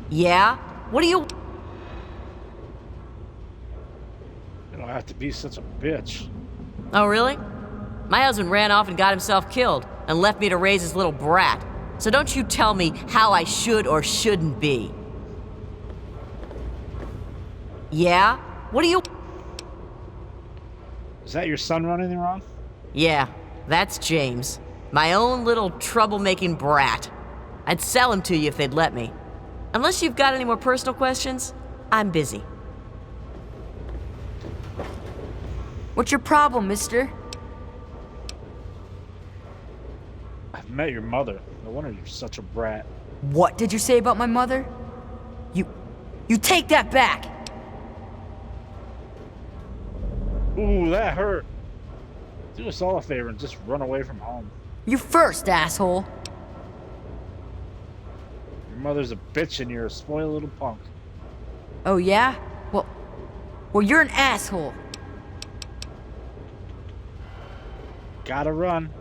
Yeah? What do you... You don't have to be such a bitch. Oh, really? My husband ran off and got himself killed and left me to raise his little brat. So don't you tell me how I should or shouldn't be. Yeah? What do you... Is that your son running wrong? Yeah, that's James. My own little troublemaking brat. I'd sell him to you if they'd let me. Unless you've got any more personal questions, I'm busy. What's your problem, mister? I've met your mother. No wonder you're such a brat. What did you say about my mother? You take that back! Ooh, that hurt. Do us all a favor and just run away from home. You first, asshole! Your mother's a bitch and you're a spoiled little punk. Oh yeah? Well, you're an asshole. Gotta run.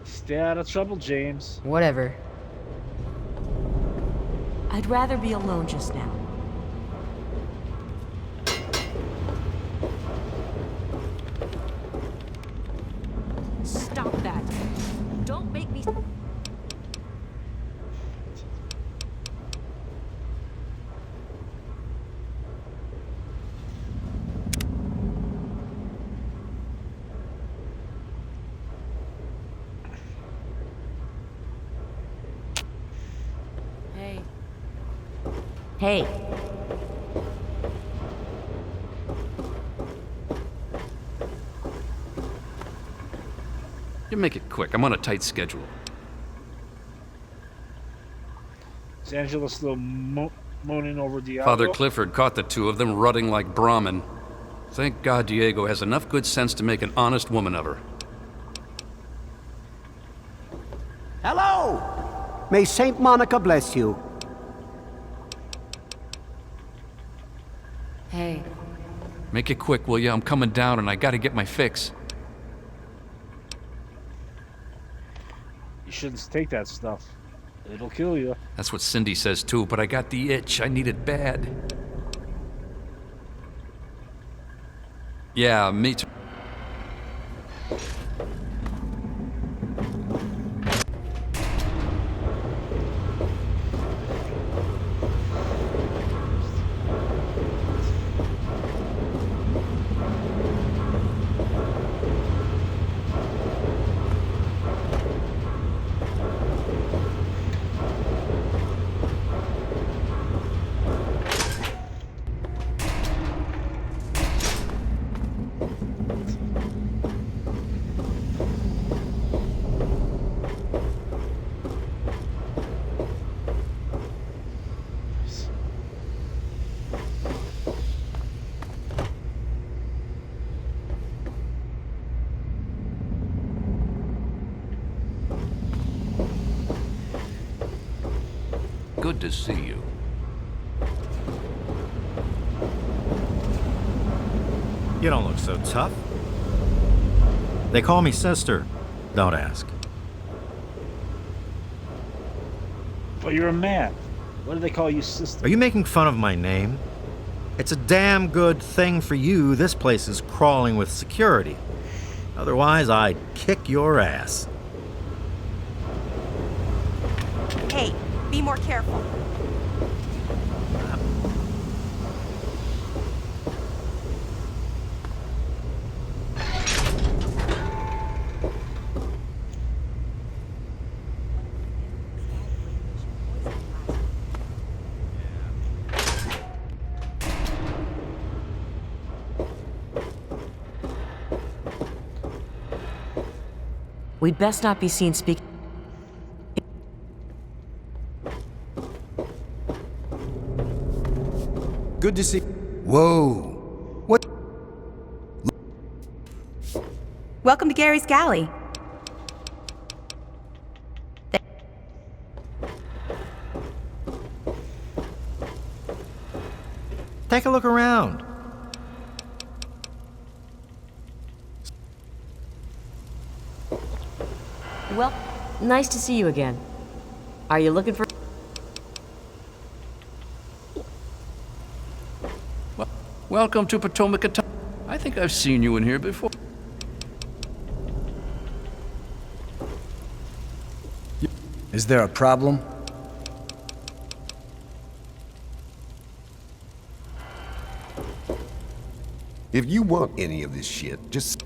Stay out of trouble, James. Whatever. I'd rather be alone just now. Stop that. Don't make me... Hey. You make it quick. I'm on a tight schedule. Is Angela still moaning over Diego? Father Clifford caught the two of them rutting like Brahmin. Thank God Diego has enough good sense to make an honest woman of her. Hello! May Saint Monica bless you. Hey. Make it quick, will you? I'm coming down and I gotta get my fix. You shouldn't take that stuff. It'll kill you. That's what Cindy says too, but I got the itch. I need it bad. Yeah, me too. Good to see you. You don't look so tough. They call me sister. Don't ask. But you're a man. What do they call you, sister? Are you making fun of my name? It's a damn good thing for you this place is crawling with security. Otherwise, I'd kick your ass. Hey, be more careful. We'd best not be seen speaking. Good to see. Whoa. What? Welcome to Gary's Galley. Take a look around. Well, nice to see you again. Are you looking for... Welcome to Potomac. I think I've seen you in here before. Is there a problem? If you want any of this shit, just...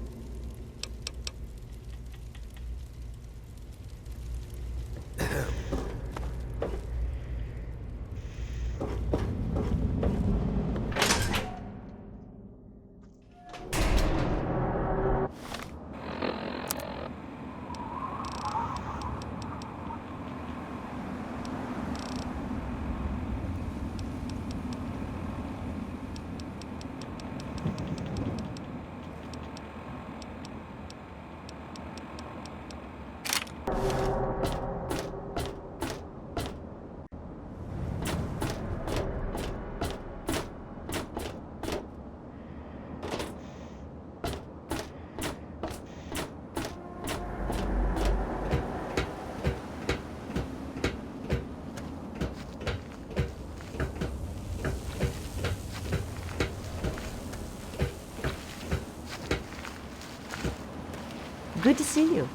Good to see you.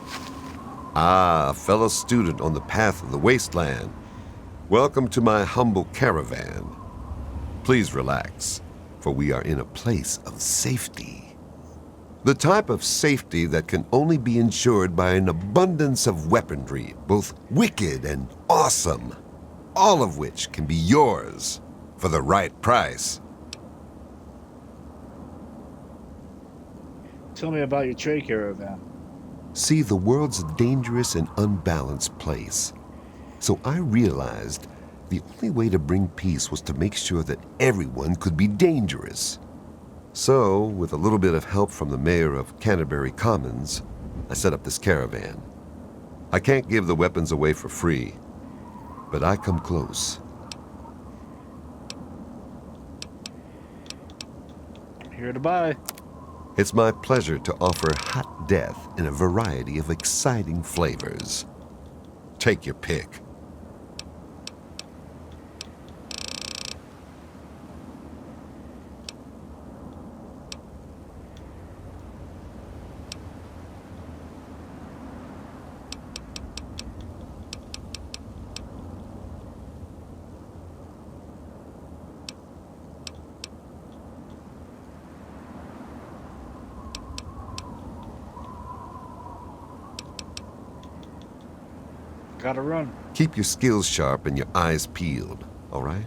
Ah, a fellow student on the path of the wasteland. Welcome to my humble caravan. Please relax, for we are in a place of safety. The type of safety that can only be ensured by an abundance of weaponry, both wicked and awesome, all of which can be yours for the right price. Tell me about your trade caravan. See, the world's a dangerous and unbalanced place. So I realized the only way to bring peace was to make sure that everyone could be dangerous. So, with a little bit of help from the mayor of Canterbury Commons, I set up this caravan. I can't give the weapons away for free, but I come close. Here to buy. It's my pleasure to offer hot death in a variety of exciting flavors. Take your pick. Gotta run. Keep your skills sharp and your eyes peeled, all right?